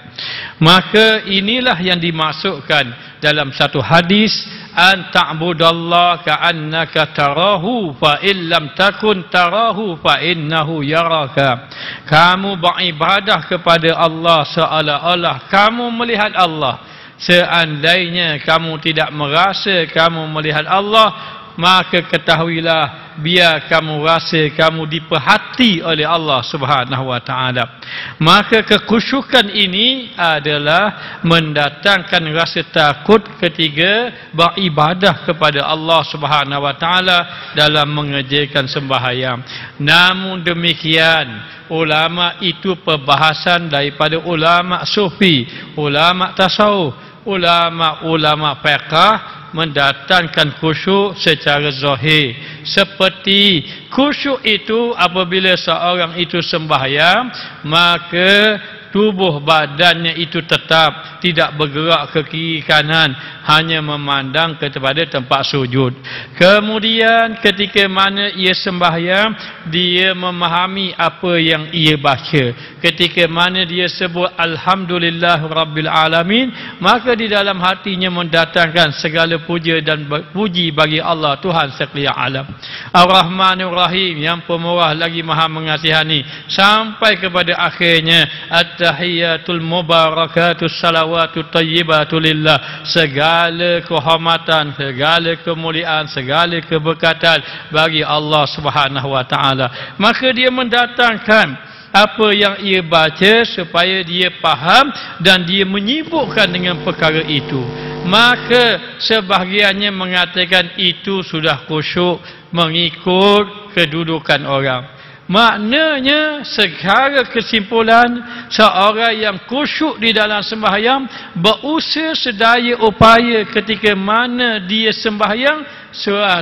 A: maka inilah yang dimasukkan dalam satu hadis, an ta'budallaha ka'annaka tarahu fa illam takun tarahu fa innahu yaraka. Kamu beribadah kepada Allah seolah-olah kamu melihat Allah. Seandainya kamu tidak merasa kamu melihat Allah, maka ketahuilah, biar kamu rasa kamu diperhati oleh Allah Subhanahu wa taala. Maka kekhusyukan ini adalah mendatangkan rasa takut ketika beribadah kepada Allah Subhanahu wa taala dalam mengerjakan sembahyang. Namun demikian, ulama itu perbahasan daripada ulama sufi, ulama tasawuf, ulama fiqh mendatangkan khusyuk secara zahir. Seperti khusyuk itu apabila seorang itu sembahyang, maka tubuh badannya itu tetap tidak bergerak ke kiri kanan, hanya memandang kepada tempat sujud. Kemudian ketika mana ia sembahyang, dia memahami apa yang ia baca. Ketika mana dia sebut Alhamdulillah Rabbil Alamin, maka di dalam hatinya mendatangkan segala puja dan puji bagi Allah Tuhan sekalian alam. Ar-Rahmanir Rahim, yang pemurah lagi maha mengasihani, sampai kepada akhirnya At-Tahiyatul Mubarakatus Salawatut Tayyibatul Lillah. Segala kehormatan, segala kemuliaan, segala keberkatan bagi Allah Subhanahu wa taala. Maka dia mendatangkan apa yang ia baca supaya dia faham dan dia menyibukkan dengan perkara itu. Maka sebahagiannya mengatakan itu sudah khusyuk mengikut kedudukan orang. Maknanya secara kesimpulan, seorang yang khusyuk di dalam sembahyang berusaha sedaya upaya ketika mana dia sembahyang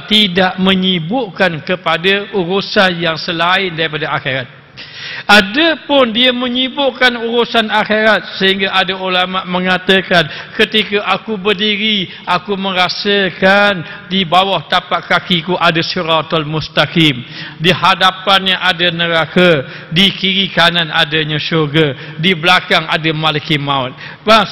A: tidak menyibukkan kepada urusan yang selain daripada akhirat. Adapun dia menyibukkan urusan akhirat, sehingga ada ulama mengatakan ketika aku berdiri aku merasakan di bawah tapak kakiku ada siratal mustaqim, di hadapannya ada neraka, di kiri kanan adanya syurga, di belakang ada malaikat maut,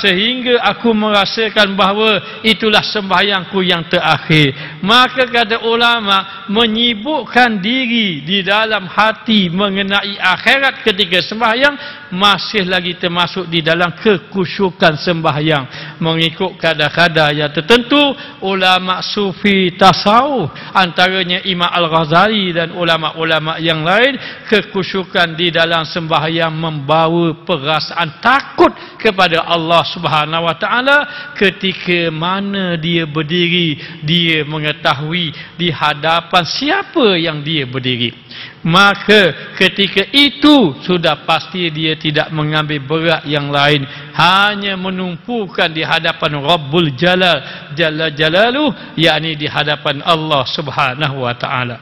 A: sehingga aku merasakan bahawa itulah sembahyangku yang terakhir. Maka kata ulama, menyibukkan diri di dalam hati mengenai akhirat ketika sembahyang masih lagi termasuk di dalam kekhusyukan sembahyang. Mengikut kadar-kadar yang tertentu, ulama sufi tasawuf antaranya Imam Al-Ghazali dan ulama-ulama yang lain, kekhusyukan di dalam sembahyang membawa perasaan takut kepada Allah Subhanahu wa taala. Ketika mana dia berdiri, dia mengetahui di hadapan siapa yang dia berdiri. Maka ketika itu sudah pasti dia tidak mengambil berat yang lain, hanya menumpukan di hadapan Rabbul Jalal Jalla Jalaluh, yakni di hadapan Allah Subhanahu wa taala.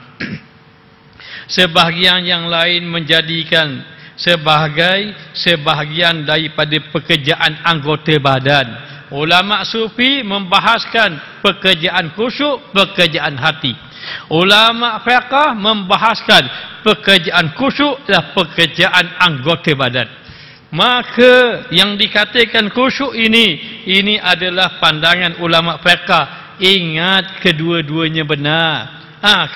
A: Sebahagian yang lain menjadikan sebagai sebahagian daripada pekerjaan anggota badan. Ulama sufi membahaskan pekerjaan khusyuk, pekerjaan hati. Ulama fiqh membahaskan pekerjaan khusyuk adalah pekerjaan anggota badan. Maka yang dikatakan khusyuk ini adalah pandangan ulama fiqh. Ingat kedua-duanya benar.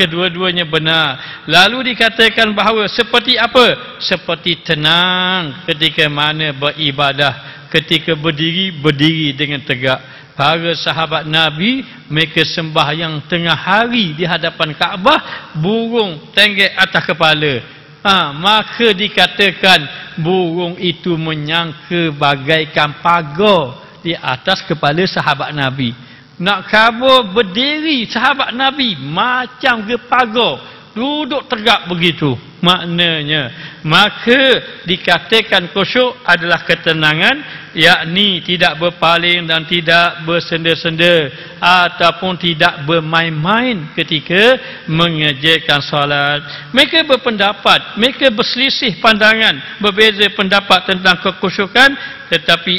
A: Kedua-duanya benar. Lalu dikatakan bahawa seperti apa? Seperti tenang ketika mana beribadah, ketika berdiri dengan tegak. Para sahabat Nabi, mereka sembahyang tengah hari di hadapan Kaabah, burung tenggek atas kepala. Maka dikatakan burung itu menyangka bagaikan pagar di atas kepala sahabat Nabi. Nak kabur berdiri sahabat Nabi macam ke pagar, duduk tegak begitu. Maknanya, maka dikatakan khusyuk adalah ketenangan, yakni tidak berpaling dan tidak bersenda-senda ataupun tidak bermain-main ketika mengerjakan solat. Mereka berpendapat, mereka berselisih pandangan, berbeza pendapat tentang kekhusyukan, tetapi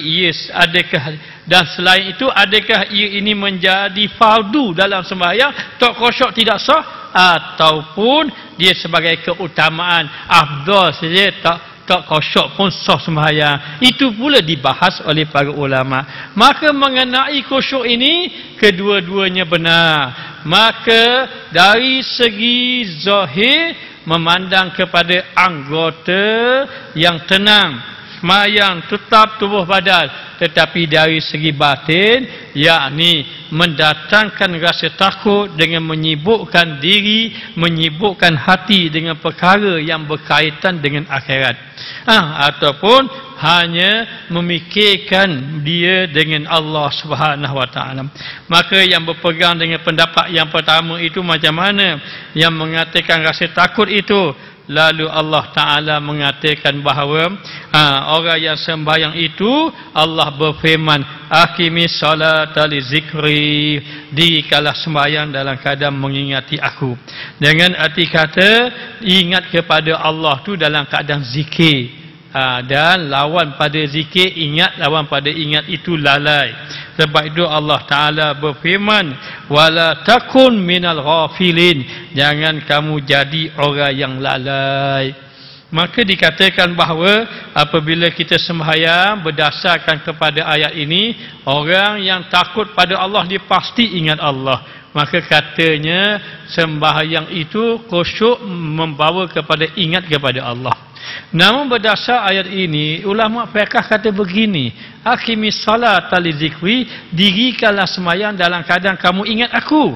A: adakah dan selain itu adakah ini menjadi fardu dalam sembahyang, tak khusyuk tidak sah, ataupun dia sebagai keutamaan afdal saja, tak khusyuk pun sah sembahyang. Itu pula dibahas oleh para ulama. Maka mengenai khusyuk ini kedua-duanya benar. Maka dari segi zahir memandang kepada anggota yang tenang, sembahyang tetap tubuh badan, tetapi dari segi batin, yakni mendatangkan rasa takut dengan menyibukkan diri, menyibukkan hati dengan perkara yang berkaitan dengan akhirat, ataupun hanya memikirkan dia dengan Allah Subhanahu wa taala. Maka yang berpegang dengan pendapat yang pertama itu macam mana, yang mengatakan rasa takut itu, lalu Allah Ta'ala mengatakan bahawa orang yang sembahyang itu, Allah berfirman, aqimis salata li zikri, dirikanlah sembahyang dalam keadaan mengingati aku. Dengan arti kata, ingat kepada Allah tu dalam keadaan zikir. Dan lawan pada zikir ingat, lawan pada ingat itu lalai. Sebab itu Allah Ta'ala berfirman, wala takun minal ghafilin, jangan kamu jadi orang yang lalai. Maka dikatakan bahawa apabila kita sembahyang berdasarkan kepada ayat ini, orang yang takut pada Allah dia pasti ingat Allah. Maka katanya sembahyang itu khusyuk membawa kepada ingat kepada Allah. Namun berdasar ayat ini, ulama fiqh kata begini, aqimis salata li zikri, dirikanlah sembahyang dalam keadaan kamu ingat aku.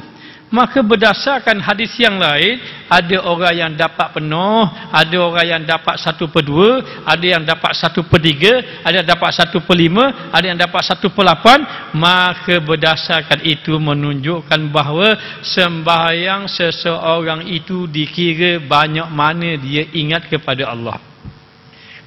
A: Maka berdasarkan hadis yang lain, ada orang yang dapat penuh, ada orang yang dapat 1/2, ada yang dapat 1/3, ada yang dapat 1/5, ada yang dapat 1/8. Maka berdasarkan itu menunjukkan bahawa sembahyang seseorang itu dikira banyak mana dia ingat kepada Allah.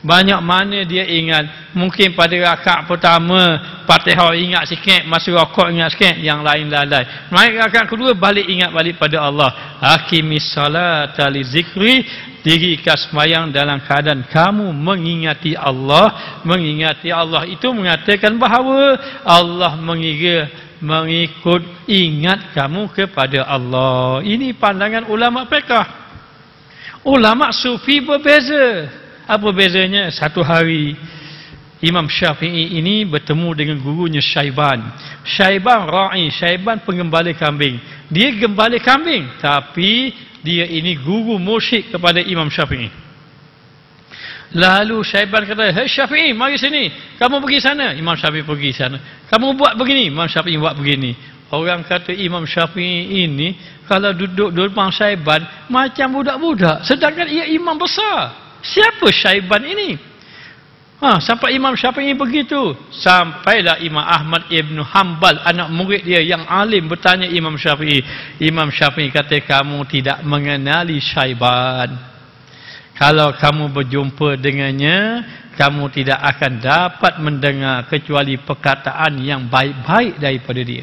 A: Banyak mana dia ingat. Mungkin pada rakaat pertama Fatihah ingat sikit, masa rakaat ingat sikit, yang lain lalai. Naik rakaat kedua balik ingat balik pada Allah. Hakimis salata li zikri, dirikan sembahyang dalam keadaan kamu mengingati Allah. Mengingati Allah itu mengatakan bahawa Allah mengikut ingat kamu kepada Allah. Ini pandangan ulama fiqh. Ulama sufi berbeza. Apa bezanya? Satu hari Imam Syafi'i ini bertemu dengan gurunya Syaiban. Syaiban ra'i, Syaiban pengembala kambing. Dia gembala kambing, tapi dia ini guru musyrik kepada Imam Syafi'i. Lalu Syaiban kata, "Hei Syafi'i, mari sini. Kamu pergi sana." Imam Syafi'i pergi sana. "Kamu buat begini." Imam Syafi'i buat begini. Orang kata Imam Syafi'i ini kalau duduk di depan Syaiban macam budak-budak, sedangkan ia imam besar. Siapa Syaiban ini? Sampai Imam Syafi'i begitu. Sampailah Imam Ahmad Ibn Hanbal, anak murid dia yang alim, bertanya Imam Syafi'i. Imam Syafi'i kata, kamu tidak mengenali Syaiban. Kalau kamu berjumpa dengannya, kamu tidak akan dapat mendengar kecuali perkataan yang baik-baik daripada dia.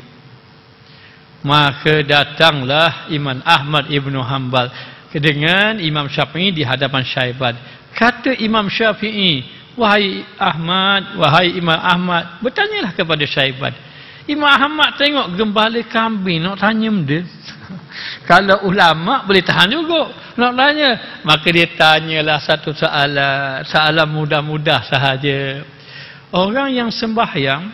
A: Maka datanglah Imam Ahmad Ibn Hanbal dengan Imam Syafi'i di hadapan Syaiban. Kata Imam Syafi'i, "Wahai Ahmad, wahai Imam Ahmad," bertanyalah kepada Syaiban. Imam Ahmad tengok gembala kambing, nak tanya benda. Kalau ulama boleh tahan juga nak tanya. Maka dia tanyalah satu soalan mudah-mudah sahaja. Orang yang sembahyang,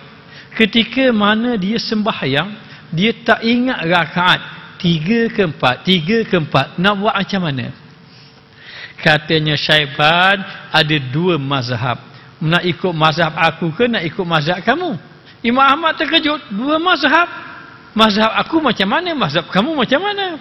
A: ketika mana dia sembahyang, dia tak ingat rakaat 3 ke 4, nak buat macam mana? Katanya Syaiban, ada 2 mazhab. Nak ikut mazhab aku ke nak ikut mazhab kamu? Imam Ahmad terkejut, 2 mazhab. Mazhab aku macam mana? Mazhab kamu macam mana?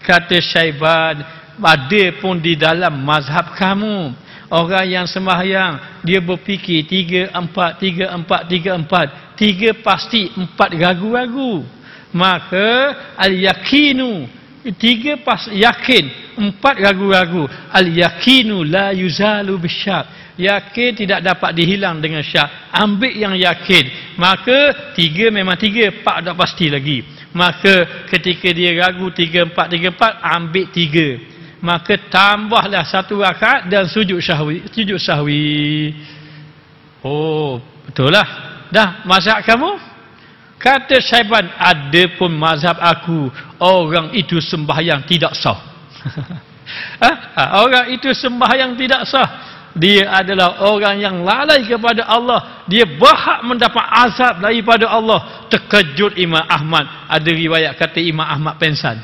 A: Kata Syaiban, ada pun di dalam mazhab kamu orang yang sembahyang, dia berfikir 3, 4, 3, 4, 3, 4. 3 pasti, 4 ragu-ragu. Maka al-yakinu, 3 pas yakin, 4 ragu-ragu. Al-yakinu la yuzalu bisyak. Yakin tidak dapat dihilang dengan syak. Ambil yang yakin. Maka 3 memang 3, 4 tak pasti lagi. Maka ketika dia ragu 3, 4, 3, 4, ambil 3. Maka tambahlah 1 rakaat dan sujud sahwi. Oh, betul lah. Dah mazhab kamu? Kata Syaiban, ada pun mazhab aku, orang itu sembahyang tidak sah. Orang itu sembahyang tidak sah. Dia adalah orang yang lalai kepada Allah. Dia berhak mendapat azab daripada Allah. Terkejut Imam Ahmad. Ada riwayat kata Imam Ahmad pensan.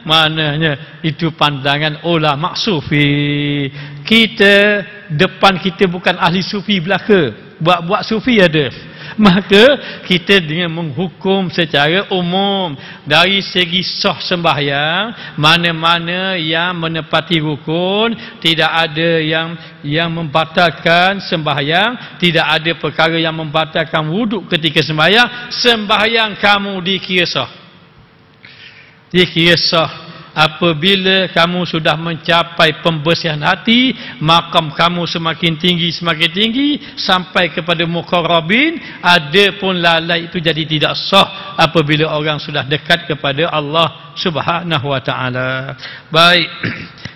A: Maknanya itu pandangan ulama sufi. Kita, depan kita bukan ahli sufi belaka. Buat sufi ada. Maka kita dengan menghukum secara umum dari segi sah sembahyang, mana-mana yang menepati rukun, tidak ada yang membatalkan sembahyang, tidak ada perkara yang membatalkan wuduk ketika sembahyang kamu dikira sah. Dikira sah apabila kamu sudah mencapai pembersihan hati, makam kamu semakin tinggi sampai kepada muqarrabin. Ada pun lalai itu jadi tidak sah apabila orang sudah dekat kepada Allah Subhanahu wa taala. Baik.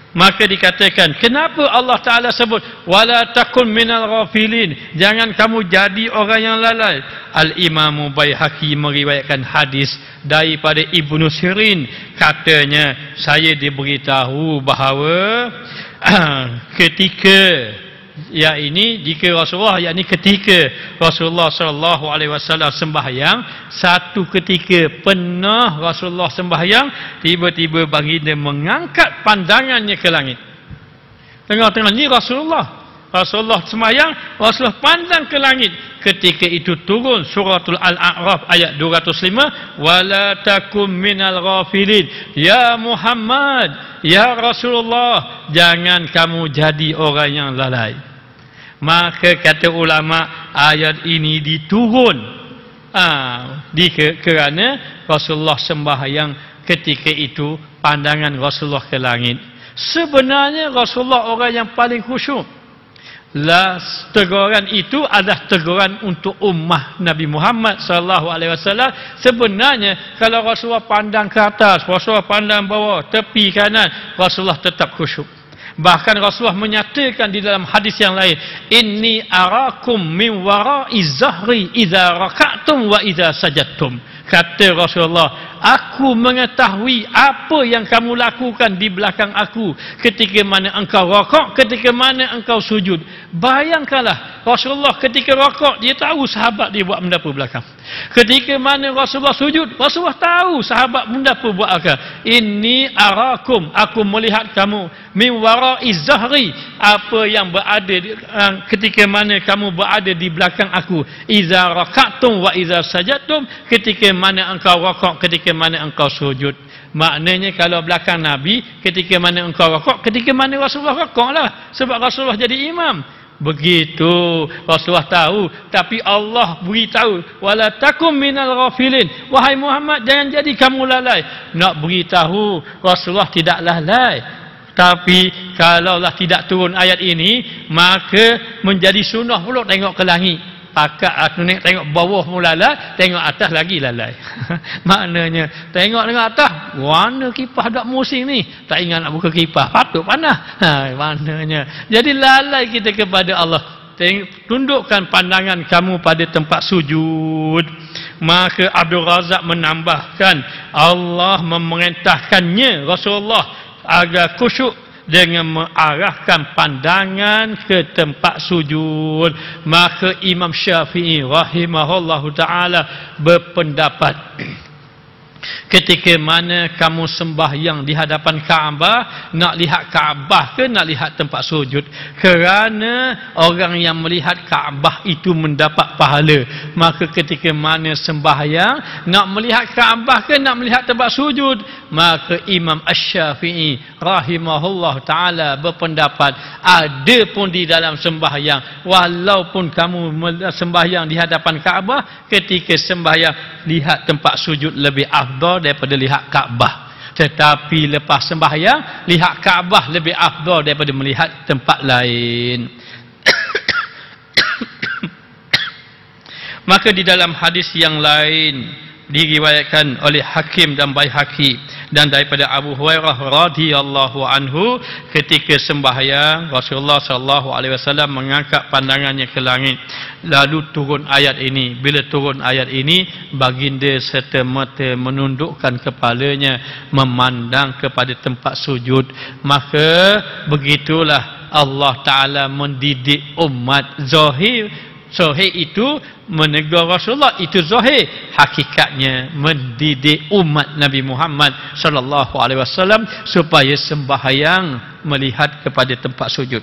A: Maka dikatakan, kenapa Allah Ta'ala sebut wala takun minal ghafilin, jangan kamu jadi orang yang lalai. Al-Imamu Baihaqi meriwayatkan hadis daripada Ibnu Sirin, katanya, saya diberitahu bahawa ketika jika Rasulullah, ketika Rasulullah SAW sembahyang, satu ketika pernah Rasulullah sembahyang, tiba-tiba baginda mengangkat pandangannya ke langit. Tengok-tengok, ni Rasulullah Rasulullah sembahyang, Rasulullah pandang ke langit. Ketika itu turun suratul Al-A'raf ayat 205, wala takum minal ghafilin. Ya Muhammad, ya Rasulullah, jangan kamu jadi orang yang lalai. Maka kata ulama, ayat ini diturun kerana Rasulullah sembahyang ketika itu pandangan Rasulullah ke langit. Sebenarnya Rasulullah orang yang paling khusyuk. Teguran itu adalah teguran untuk ummah Nabi Muhammad SAW. Sebenarnya kalau Rasulullah pandang ke atas, Rasulullah pandang bawah, tepi kanan, Rasulullah tetap khusyuk. Bahkan Rasulullah menyatakan di dalam hadis yang lain, inni arakum min wara'i zahri idza raka'tum wa idza sajadtum. Kata Rasulullah, aku mengetahui apa yang kamu lakukan di belakang aku ketika mana engkau rakaat, ketika mana engkau sujud. Bayangkanlah, Rasulullah ketika rakaat dia tahu sahabat dia buat benda apa belakang. Ketika mana Rasulullah sujud, Rasulullah tahu sahabat benda apa buat akal. Inni arakum, aku melihat kamu, min wara'i zahri, apa yang berada ketika mana kamu berada di belakang aku. Iza raka'tum wa iza sajadtum, ketika mana engkau rakaat, ketika mana engkau sujud. Maknanya kalau belakang Nabi, ketika mana engkau rakaat, ketika mana Rasulullah rakaat lah. Sebab Rasulullah jadi imam. Begitu Rasulullah tahu, tapi Allah beritahu, wala takum minal ghafilin. Wahai Muhammad, jangan jadi kamu lalai. Nak beritahu Rasulullah tidak lalai. Tapi kalaulah tidak turun ayat ini, maka menjadi sunnah pula tengok ke langit. Pakat tengok bawah mula lalai, tengok atas lagi lalai. Maknanya tengok atas, warna kipas dak musim ni, tak ingat nak buka kipas, patut panas. Maknanya jadi lalai kita kepada Allah. Tundukkan pandangan kamu pada tempat sujud. Maka Abdul Razak menambahkan, Allah memerintahkannya Rasulullah agar khusyuk dengan mengarahkan pandangan ke tempat sujud. Maka Imam Syafi'i rahimahullahu ta'ala berpendapat, ketika mana kamu sembahyang di hadapan Kaabah, nak lihat Kaabah ke nak lihat tempat sujud? Kerana orang yang melihat Kaabah itu mendapat pahala. Maka ketika mana sembahyang, nak melihat Kaabah ke nak melihat tempat sujud? Maka Imam Asy-Syafi'i rahimahullah ta'ala berpendapat, ada pun di dalam sembahyang, walaupun kamu sembahyang di hadapan Kaabah, ketika sembahyang lihat tempat sujud lebih afdal daripada lihat Kaabah. Tetapi lepas sembahyang, lihat Kaabah lebih afdal daripada melihat tempat lain. Maka di dalam hadis yang lain diriwayatkan oleh Hakim dan Baihaqi dan daripada Abu Hurairah radhiyallahu anhu, ketika sembahyang Rasulullah sallallahu alaihi wasallam mengangkat pandangannya ke langit, lalu turun ayat ini. Bila turun ayat ini, baginda serta-merta menundukkan kepalanya memandang kepada tempat sujud. Maka begitulah Allah Ta'ala mendidik umat. Zahir itu menegur Rasulullah, itu zahir. Hakikatnya mendidik umat Nabi Muhammad sallallahu alaihi wasallam supaya sembahyang melihat kepada tempat sujud.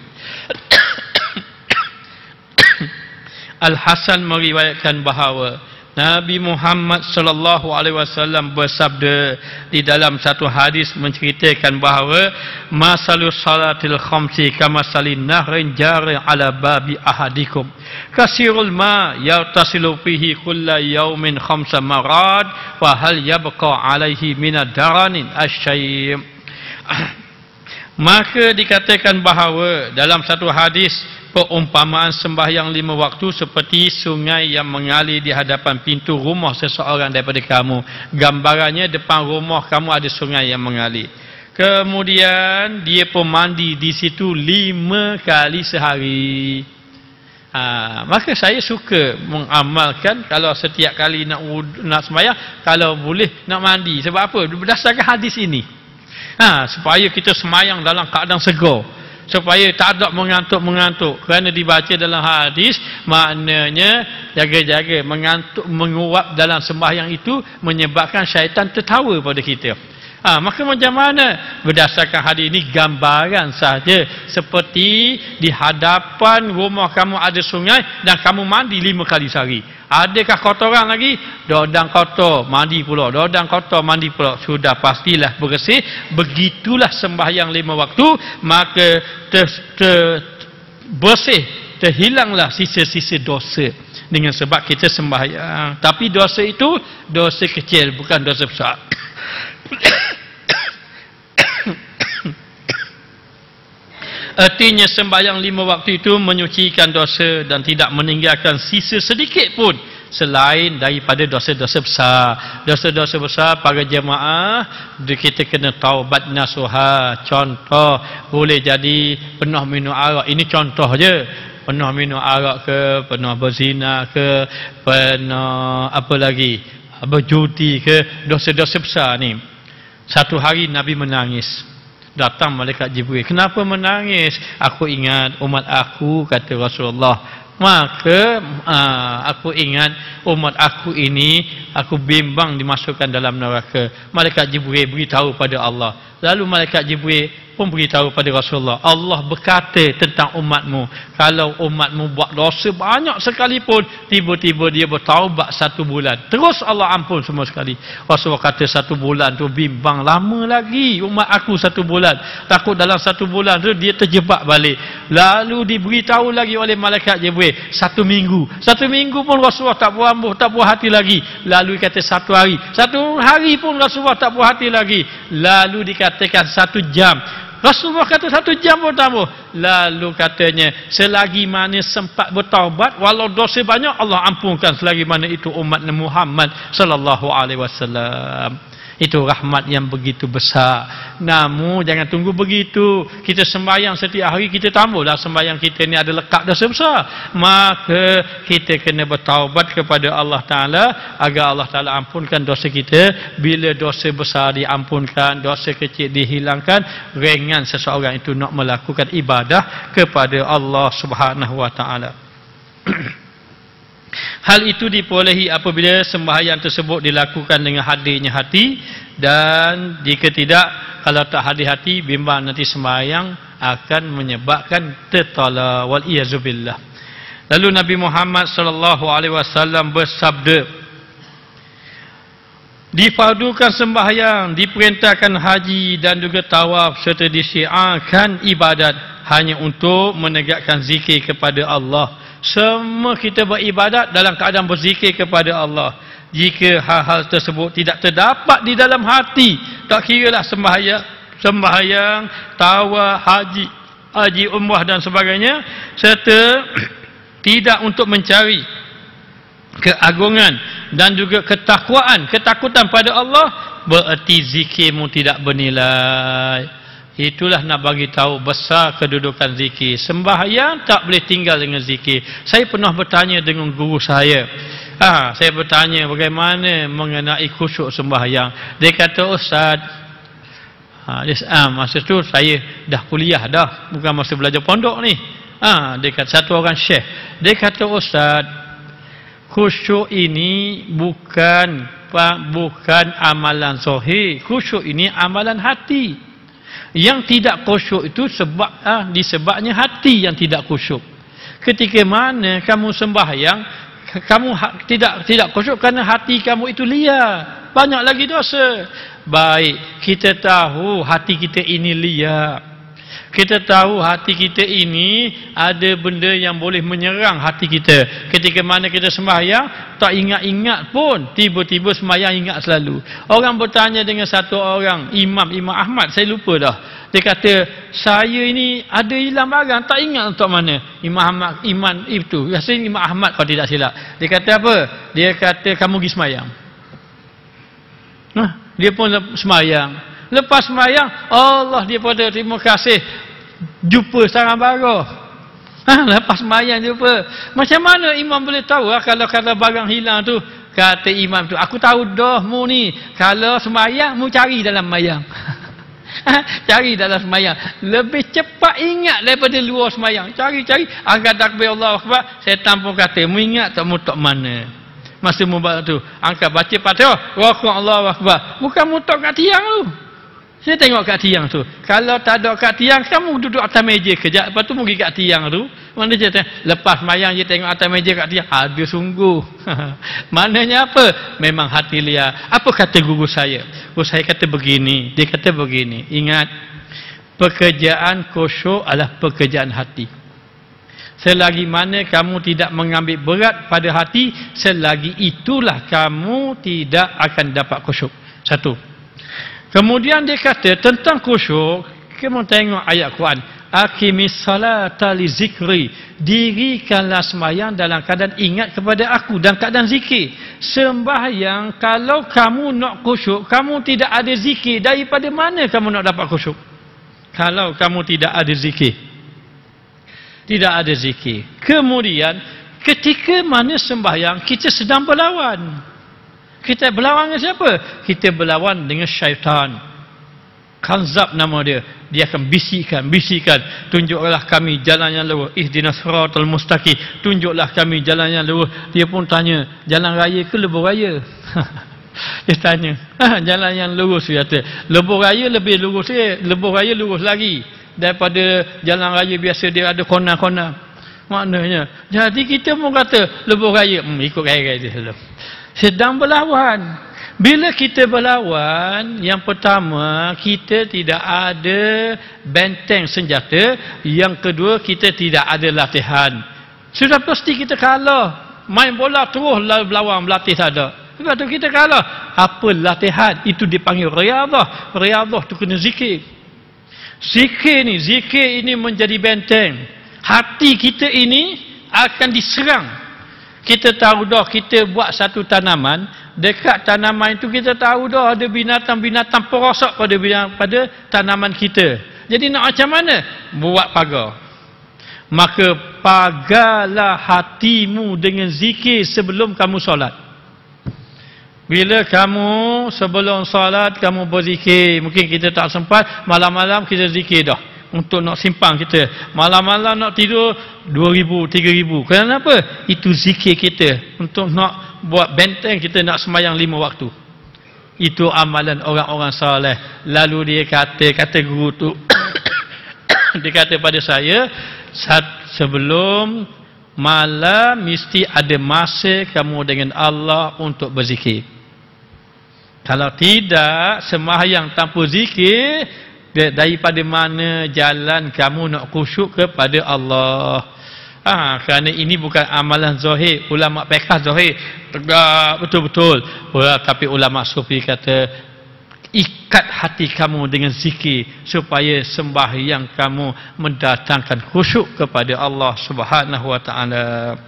A: Al-Hasan meriwayatkan bahawa Nabi Muhammad sallallahu alaihi wasallam bersabda di dalam satu hadis menceritakan bahawa masalus salatil khamsi kamasalin nahrin jari ala babi ahadikum kasirul ma yatasilu fihi kulla yaumin khamsa marad wa hal yabqa alaihi minad daranin asyai'. Maka dikatakan bahawa dalam satu hadis, perumpamaan sembahyang 5 waktu seperti sungai yang mengalir di hadapan pintu rumah seseorang daripada kamu. Gambarannya, depan rumah kamu ada sungai yang mengalir. Kemudian dia pun mandi di situ 5 kali sehari. Maka saya suka mengamalkan, kalau setiap kali nak sembahyang, kalau boleh nak mandi. Sebab apa? Berdasarkan hadis ini. Supaya kita sembahyang dalam keadaan segar, supaya tak ada mengantuk-mengantuk. Kerana dibaca dalam hadis, maknanya jaga-jaga mengantuk, menguap dalam sembahyang itu menyebabkan syaitan tertawa pada kita. Maka macam mana? Berdasarkan hadis ini gambaran saja. Seperti di hadapan rumah kamu ada sungai dan kamu mandi 5 kali sehari. Adakah kotoran lagi? Dodang kotor, mandi pula. Dodang kotor, mandi pula. Sudah pastilah bersih. Begitulah sembahyang 5 waktu. Maka bersih, terhilanglah sisa-sisa dosa. Dengan sebab kita sembahyang. Tapi dosa itu dosa kecil, bukan dosa besar. Artinya sembahyang 5 waktu itu menyucikan dosa dan tidak meninggalkan sisa sedikit pun selain daripada dosa-dosa besar. Dosa-dosa besar para jemaah kita kena taubat nasuha. Contoh, boleh jadi pernah minum arak. Ini contoh je. Pernah minum arak ke, pernah berzina ke, pernah apa lagi, berjudi ke, dosa-dosa besar ni. Satu hari Nabi menangis. Datang malaikat Jibril. Kenapa menangis? Aku ingat umat aku, kata Rasulullah. Maka aku ingat umat aku ini, aku bimbang dimasukkan dalam neraka. Malaikat Jibril beritahu pada Allah. Lalu malaikat Jibril pun beritahu pada Rasulullah. Allah berkata tentang umatmu, kalau umatmu buat dosa banyak sekalipun, tiba-tiba dia bertaubat 1 bulan, terus Allah ampun semua sekali. Rasulullah kata 1 bulan tu bimbang, lama lagi umat aku 1 bulan. Takut dalam 1 bulan tu dia terjebak balik. Lalu diberitahu lagi oleh malaikat Jibril 1 minggu. 1 minggu pun Rasulullah tak puas hati lagi. Lalu kata 1 hari. 1 hari pun Rasulullah tak puas hati lagi. Lalu dikatakan 1 jam. Rasulullah kata 1 jam pun tambah. Lalu katanya, selagi mana sempat bertaubat, walau dosa banyak, Allah ampunkan selagi mana itu umat Muhammad sallallahu alaihi wasallam. Itu rahmat yang begitu besar. Namun jangan tunggu begitu. Kita sembahyang setiap hari, kita tambahlah sembahyang kita ni ada lekat dosa besar. Maka kita kena bertaubat kepada Allah Ta'ala agar Allah Ta'ala ampunkan dosa kita. Bila dosa besar diampunkan, dosa kecil dihilangkan, ringan seseorang itu nak melakukan ibadah kepada Allah Subhanahu Wa Ta'ala. Hal itu diperolehi apabila sembahyang tersebut dilakukan dengan hadirnya hati, dan jika tidak, kalau tak hadir hati, bimbang nanti sembahyang akan menyebabkan tertolak, wal iyazubillah. Lalu Nabi Muhammad sallallahu alaihi wasallam bersabda, difardukan sembahyang, diperintahkan haji dan juga tawaf serta disyiarkan ibadat hanya untuk menegakkan zikir kepada Allah. Semua kita beribadat dalam keadaan berzikir kepada Allah. Jika hal-hal tersebut tidak terdapat di dalam hati, tak kiralah sembahyang, tawaf, haji umrah dan sebagainya, serta tidak untuk mencari keagungan dan juga ketakutan pada Allah, bererti zikirmu tidak bernilai. Itulah nak bagi tahu besar kedudukan zikir. Sembahyang tak boleh tinggal dengan zikir. Saya pernah bertanya dengan guru saya. Saya bertanya bagaimana mengenai khusyuk sembahyang. Dia kata, Ustaz, masa tu saya dah kuliah dah, bukan masa belajar pondok ni. Dia kata, satu orang syekh. Dia kata, Ustaz, khusyuk ini bukan amalan zahir. Khusyuk ini amalan hati. Yang tidak khusyuk itu disebabnya hati yang tidak khusyuk. Ketika mana kamu sembahyang, kamu tidak khusyuk kerana hati kamu itu liar, banyak lagi dosa. Baik, kita tahu hati kita ini liar. Kita tahu hati kita ini ada benda yang boleh menyerang hati kita. Ketika mana kita sembahyang, tak ingat-ingat pun, tiba-tiba sembahyang ingat selalu. Orang bertanya dengan satu orang, Imam Ahmad, saya lupa dah. Dia kata, saya ini ada hilang barang, tak ingat untuk mana. Imam itu, rasanya Imam Ahmad kalau tidak silap. Dia kata apa? Dia kata, kamu pergi sembahyang. Dia pun sembahyang. Lepas sembahyang, Allah dia pada terima kasih, jumpa sarang barang. Lepas sembahyang jumpa. Macam mana imam boleh tahu kalau barang hilang tu? Kata imam tu, aku tahu dah mu ni, kalau sembahyang mu cari dalam sembahyang. Cari dalam sembahyang, lebih cepat ingat daripada luar sembahyang. Cari angkat takbir Allahu Akbar, setan pun kata, mu ingat tak mu tok mana? Masa mu tu angkat baca Fatihah, rukuk Allahu Akbar, bukan mu tok kat tiang tu. Saya tengok kat tiang tu. Kalau tak ada kat tiang, kamu duduk atas meja kejap. Lepas tu pergi kat tiang tu. Mana je lepas mayang je tengok atas meja kat tiang. Ada sungguh. Maknanya apa? Memang hati liar. Apa kata guru saya? Guru saya kata begini. Dia kata begini. Ingat, pekerjaan khusyuk adalah pekerjaan hati. Selagi mana kamu tidak mengambil berat pada hati, selagi itulah kamu tidak akan dapat khusyuk. Satu. Kemudian dia kata tentang khusyuk, kamu tengok ayat Quran, aqimis salata li zikri, dirikanlah sembahyang dalam keadaan ingat kepada aku dan keadaan zikir. Sembahyang kalau kamu nak khusyuk, kamu tidak ada zikir, daripada mana kamu nak dapat khusyuk? Kalau kamu tidak ada zikir. Tidak ada zikir. Kemudian ketika mana sembahyang kita sedang berlawan. Kita berlawan dengan siapa? Kita berlawan dengan syaitan. Kanzab nama dia. Dia akan bisikan. Tunjuklah kami jalan yang lurus. Ihdinas siratal mustaqim. Tunjuklah kami jalan yang lurus. Dia pun tanya, jalan raya ke lebuh raya? Dia tanya, jalan yang lurus, dia kata. Lebuh raya lebih lurus dia. Lebuh raya lurus lagi daripada jalan raya biasa, dia ada kona-kona. Maknanya, jadi kita pun kata lebuh raya, ikut gaya-gaya dia selalu. Sedang berlawan. Bila kita berlawan, yang pertama, kita tidak ada benteng senjata. Yang kedua, kita tidak ada latihan. Sudah pasti kita kalah. Main bola terus berlawan, berlatih tak ada. Sebab tu kita kalah. Apa latihan? Itu dipanggil riyadhah. Riyadhah tu kena zikir. Zikir ini menjadi benteng. Hati kita ini akan diserang. Kita tahu dah, kita buat satu tanaman, dekat tanaman itu kita tahu dah ada binatang-binatang perosak pada tanaman kita. Jadi nak macam mana? Buat pagar. Maka pagarlah hatimu dengan zikir sebelum kamu solat. Bila kamu sebelum solat kamu berzikir, mungkin kita tak sempat, malam-malam kita zikir dah. Untuk nak simpang kita. Malam-malam nak tidur 2,000, 3,000. Kenapa? Itu zikir kita. Untuk nak buat benteng kita nak sembahyang 5 waktu. Itu amalan orang-orang soleh. Lalu dia kata guru tu, dia kata pada saya, sebelum malam mesti ada masa kamu dengan Allah untuk berzikir. Kalau tidak, sembahyang tanpa zikir, daripada mana jalan kamu nak khusyuk kepada Allah? Kerana ini bukan amalan zahir. Ulama fiqh zahir tegak betul-betul. Tapi ulama sufi kata, ikat hati kamu dengan zikir supaya sembahyang kamu mendatangkan khusyuk kepada Allah Subhanahu wa taala.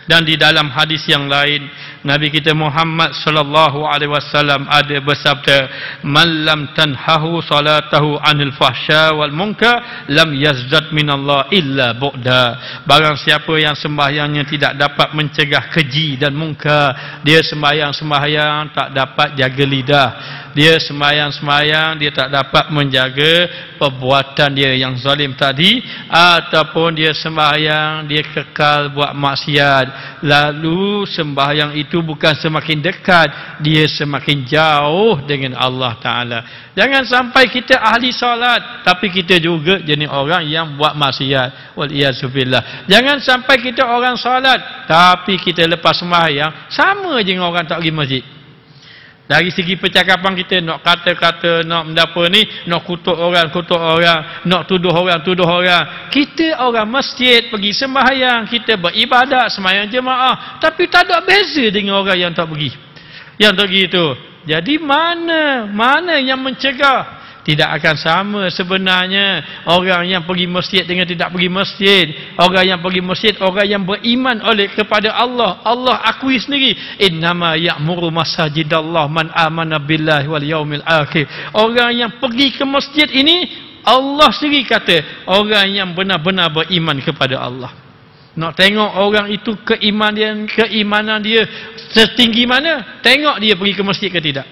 A: Dan di dalam hadis yang lain, Nabi kita Muhammad sallallahu alaihi wasallam ada bersabda, "Man lam tanhahu salatahu anil fahsya wal munkar, lam yazdad minallah illa bu'da." Barang siapa yang sembahyangnya tidak dapat mencegah keji dan munkar, dia sembahyang tak dapat jaga lidah. Dia sembahyang dia tak dapat menjaga perbuatan dia yang zalim tadi, ataupun dia sembahyang dia kekal buat maksiat. Lalu sembahyang itu bukan semakin dekat, dia semakin jauh dengan Allah Ta'ala. Jangan sampai kita ahli solat tapi kita juga jenis orang yang buat maksiat. Waliyazubillah. Jangan sampai kita orang solat tapi kita lepas sembahyang sama je dengan orang tak pergi masjid. Dari segi percakapan kita, nak kata-kata, nak mendapa ni, nak kutuk orang, nak tuduh orang. Kita orang masjid pergi sembahyang, kita beribadat, sembahyang jemaah, tapi tak ada beza dengan orang yang tak pergi. Yang tak pergi itu. Jadi mana yang mencegah? Tidak akan sama sebenarnya orang yang pergi masjid dengan tidak pergi masjid. Orang yang pergi masjid, orang yang beriman oleh kepada Allah. Allah akui sendiri, innama ya'muru masajidallah man amana billahi wal yaumil akhir. Orang yang pergi ke masjid ini, Allah sendiri kata, orang yang benar-benar beriman kepada Allah. Nak tengok orang itu keimanan dia setinggi mana, tengok dia pergi ke masjid ke tidak.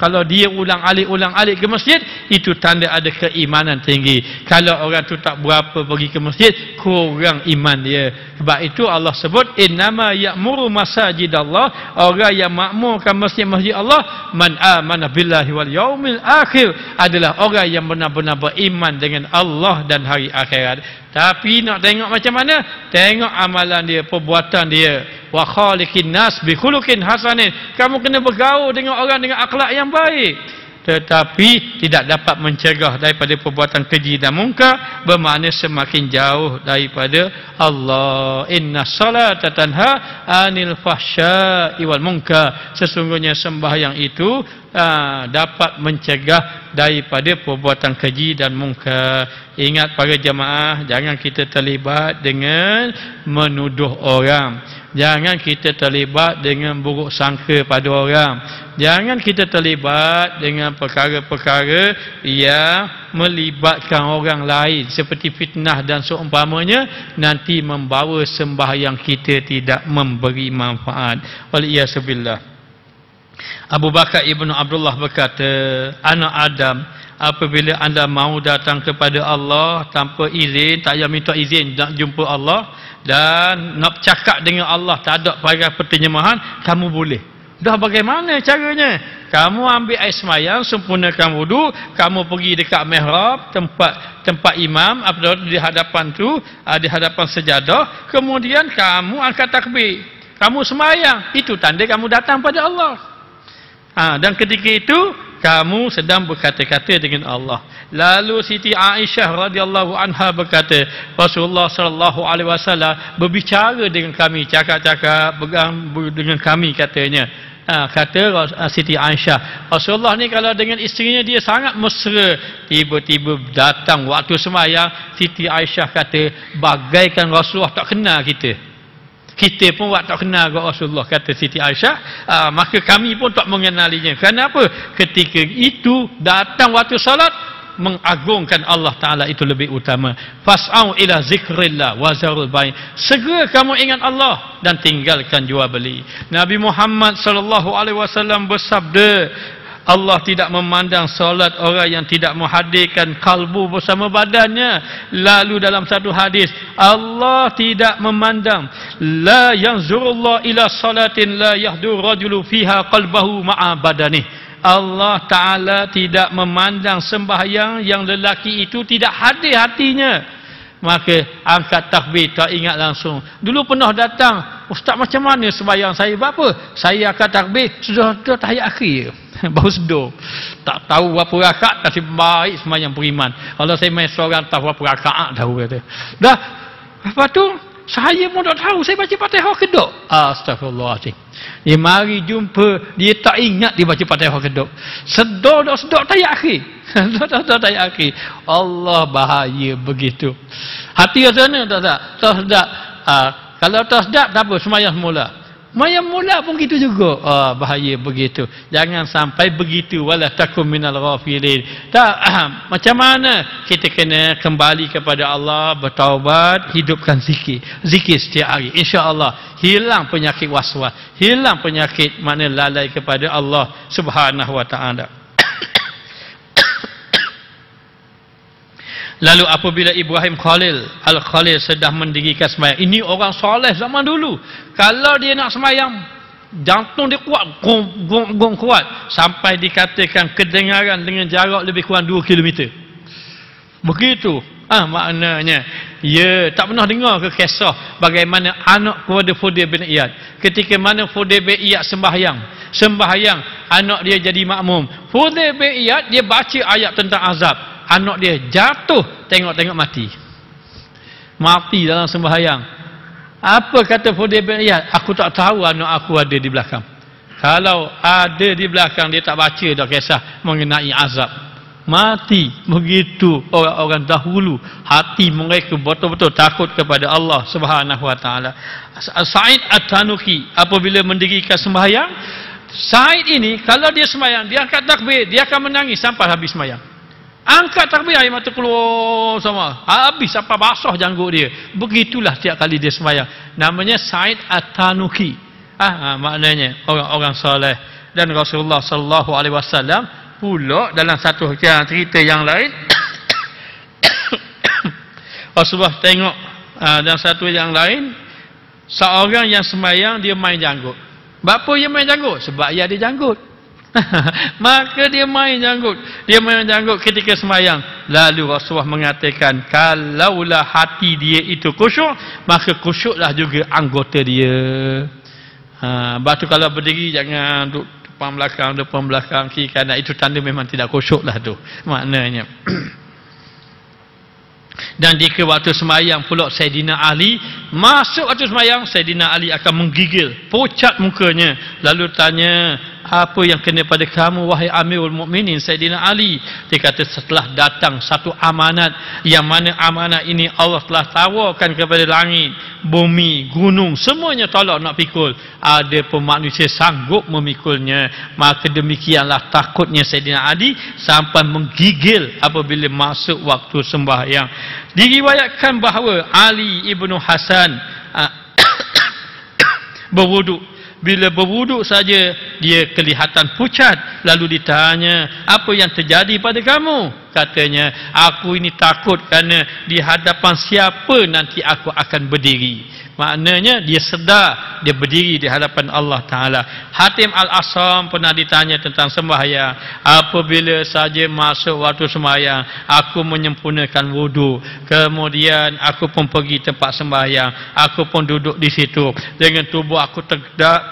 A: Kalau dia ulang-alik ke masjid, itu tanda ada keimanan tinggi. Kalau orang tu tak berapa pergi ke masjid, kurang iman dia. Sebab itu Allah sebut, innama ya'muru masajidallah, orang yang makmurkan masjid-masjid Allah, man amana billahi wal yaumil akhir, adalah orang yang benar-benar beriman dengan Allah dan hari akhirat. Tapi nak tengok macam mana? Tengok amalan dia, perbuatan dia. Wa khaliqin nas bi khuluqin hasanin. Kamu kena bergaul dengan orang dengan akhlak yang baik. Tetapi tidak dapat mencegah daripada perbuatan keji dan mungkar, bermakna semakin jauh daripada Allah. Inna salata tanha anil fahsya'i wal munkar. Sesungguhnya sembahyang itu dapat mencegah daripada perbuatan keji dan mungkar. Ingat para jemaah, jangan kita terlibat dengan menuduh orang. Jangan kita terlibat dengan buruk sangka pada orang. Jangan kita terlibat dengan perkara-perkara yang melibatkan orang lain seperti fitnah dan seumpamanya, nanti membawa sembahyang kita tidak memberi manfaat. Waliyazubillah. Abu Bakar Ibnu Abdullah berkata, anak Adam, apabila anda mau datang kepada Allah tanpa izin, tak payah minta izin nak jumpa Allah dan nak cakap dengan Allah, tak ada pakai perterjemahan, kamu boleh. Dah bagaimana caranya? Kamu ambil air semayang, sempurnakan wudu, kamu pergi dekat mihrab, tempat imam, di hadapan tu, di hadapan sejadah, kemudian kamu angkat takbir, kamu semayang, itu tanda kamu datang pada Allah. Dan ketika itu kamu sedang berkata-kata dengan Allah. Lalu Siti Aisyah radhiyallahu anha berkata, Rasulullah sallallahu alaihi wasallam berbicara dengan kami, cakap-cakap dengan kami katanya. Kata Siti Aisyah, Rasulullah ni kalau dengan isterinya dia sangat mesra. Tiba-tiba datang waktu sembahyang, Siti Aisyah kata, bagaikan Rasulullah tak kenal kita. Kita pun tak kenal Rasulullah, kata Siti Aisyah. Maka kami pun tak mengenalinya. Kenapa? Ketika itu datang waktu salat, mengagungkan Allah Ta'ala itu lebih utama. Fas'au ila zikrillah wa zarul bai'. Segera kamu ingat Allah dan tinggalkan jual beli. Nabi Muhammad sallallahu alaihi wasallam bersabda, Allah tidak memandang solat orang yang tidak menghadirkan kalbu bersama badannya. Lalu dalam satu hadis, Allah tidak memandang, la yanzurullah ila salatin la yahdur rajulu fiha qalbahu ma'a badanih. Allah Ta'ala tidak memandang sembahyang yang lelaki itu tidak hadir hatinya. Maka angkat takbir, tak ingat langsung. Dulu pernah datang, Ustaz macam mana sembahyang saya? Berapa? Saya angkat takbir, sudah tahiyat akhir. Baru sedar. Tak tahu berapa rakaat, tapi baik sembahyang beriman. Kalau saya main seorang, tahu berapa rakaat tahu kata. Dah, lepas tu, saya pun tak tahu, saya baca Fatihah ke tak? Astagfirullahaladzim. Dia mari jumpa, dia tak ingat dia baca Fatihah ke tak. Sedar tahiyat akhir. Sedar tahiyat akhir. Allah, bahaya begitu. Hati kat sana tak sedap. Kalau tak sedap, tak apa, sembahyang semula. Sembahyang mula pun gitu juga. Bahaya begitu. Jangan sampai begitu. Wala takum minal ghafilin. Macam mana kita kena kembali kepada Allah, bertaubat, hidupkan zikir. Zikir setiap hari. InsyaAllah hilang penyakit waswas, hilang penyakit mana lalai kepada Allah Subhanahu wa ta'ala. Lalu apabila Ibrahim Al-Khalil sedang mendirikan sembahyang. Ini orang soleh zaman dulu. Kalau dia nak sembahyang, jantung dia kuat, gong kuat. Sampai dikatakan kedengaran dengan jarak lebih kurang 2 km. Begitu. Maknanya, tak pernah dengar ke kisah bagaimana anak kepada Fudail bin Iyad. Ketika mana Fudail bin Iyad sembahyang, anak dia jadi makmum. Fudail bin Iyad, dia baca ayat tentang azab. Anak dia jatuh, tengok-tengok mati dalam sembahyang. Apa kata Fudail bin Iyad? Aku tak tahu anak aku ada di belakang. Kalau ada di belakang, dia tak baca dah kisah mengenai azab. Mati. Begitu orang-orang dahulu, hati mereka betul-betul takut kepada Allah Subhanahu wa ta'ala. Sa'id At-Tanuki apabila mendirikan sembahyang, Sa'id ini kalau dia sembahyang, dia angkat takbir, dia akan menangis sampai habis sembahyang. Angkat takbir, air mata keluar sama. Habis sampai basah janggut dia. Begitulah tiap kali dia sembahyang. Namanya Sa'id At-Tanuki. Maknanya orang-orang soleh. Dan Rasulullah sallallahu alaihi wasallam pula dalam satu cerita yang lain Rasulullah tengok dalam satu yang lain seorang yang sembahyang dia main janggut. Bapa dia main janggut? Sebab dia ada janggut. Maka dia main janggut. Dia main janggut ketika sembahyang. Lalu Rasulullah mengatakan, kalaulah hati dia itu khusyuk, maka khusyuklah juga anggota dia. Lepas tu kalau berdiri jangan duduk depan belakang, kiri kanan. Itu tanda memang tidak khusyuk lah tu. Maknanya. Dan jika waktu sembahyang pula Saidina Ali masuk waktu sembahyang, Saidina Ali akan menggigil, pucat mukanya, lalu tanya, apa yang kena pada kamu wahai Amirul Mukminin Saidina Ali? Dia kata, setelah datang satu amanat, yang mana amanat ini Allah telah tawarkan kepada langit, bumi, gunung, semuanya tolak nak pikul, ada pun manusia sanggup memikulnya. Maka demikianlah takutnya Saidina Ali sampai menggigil apabila masuk waktu sembahyang. Diriwayatkan bahawa Ali ibnu Hasan berwuduk. Bila berwuduk saja dia kelihatan pucat. Lalu ditanya, apa yang terjadi pada kamu? Katanya, aku ini takut kerana di hadapan siapa nanti aku akan berdiri. Maknanya dia sedar dia berdiri di hadapan Allah Ta'ala. Hatim Al-Asam pernah ditanya tentang sembahyang. Apabila saja masuk waktu sembahyang, aku menyempurnakan wudu. Kemudian aku pun pergi tempat sembahyang. Aku pun duduk di situ. Dengan tubuh aku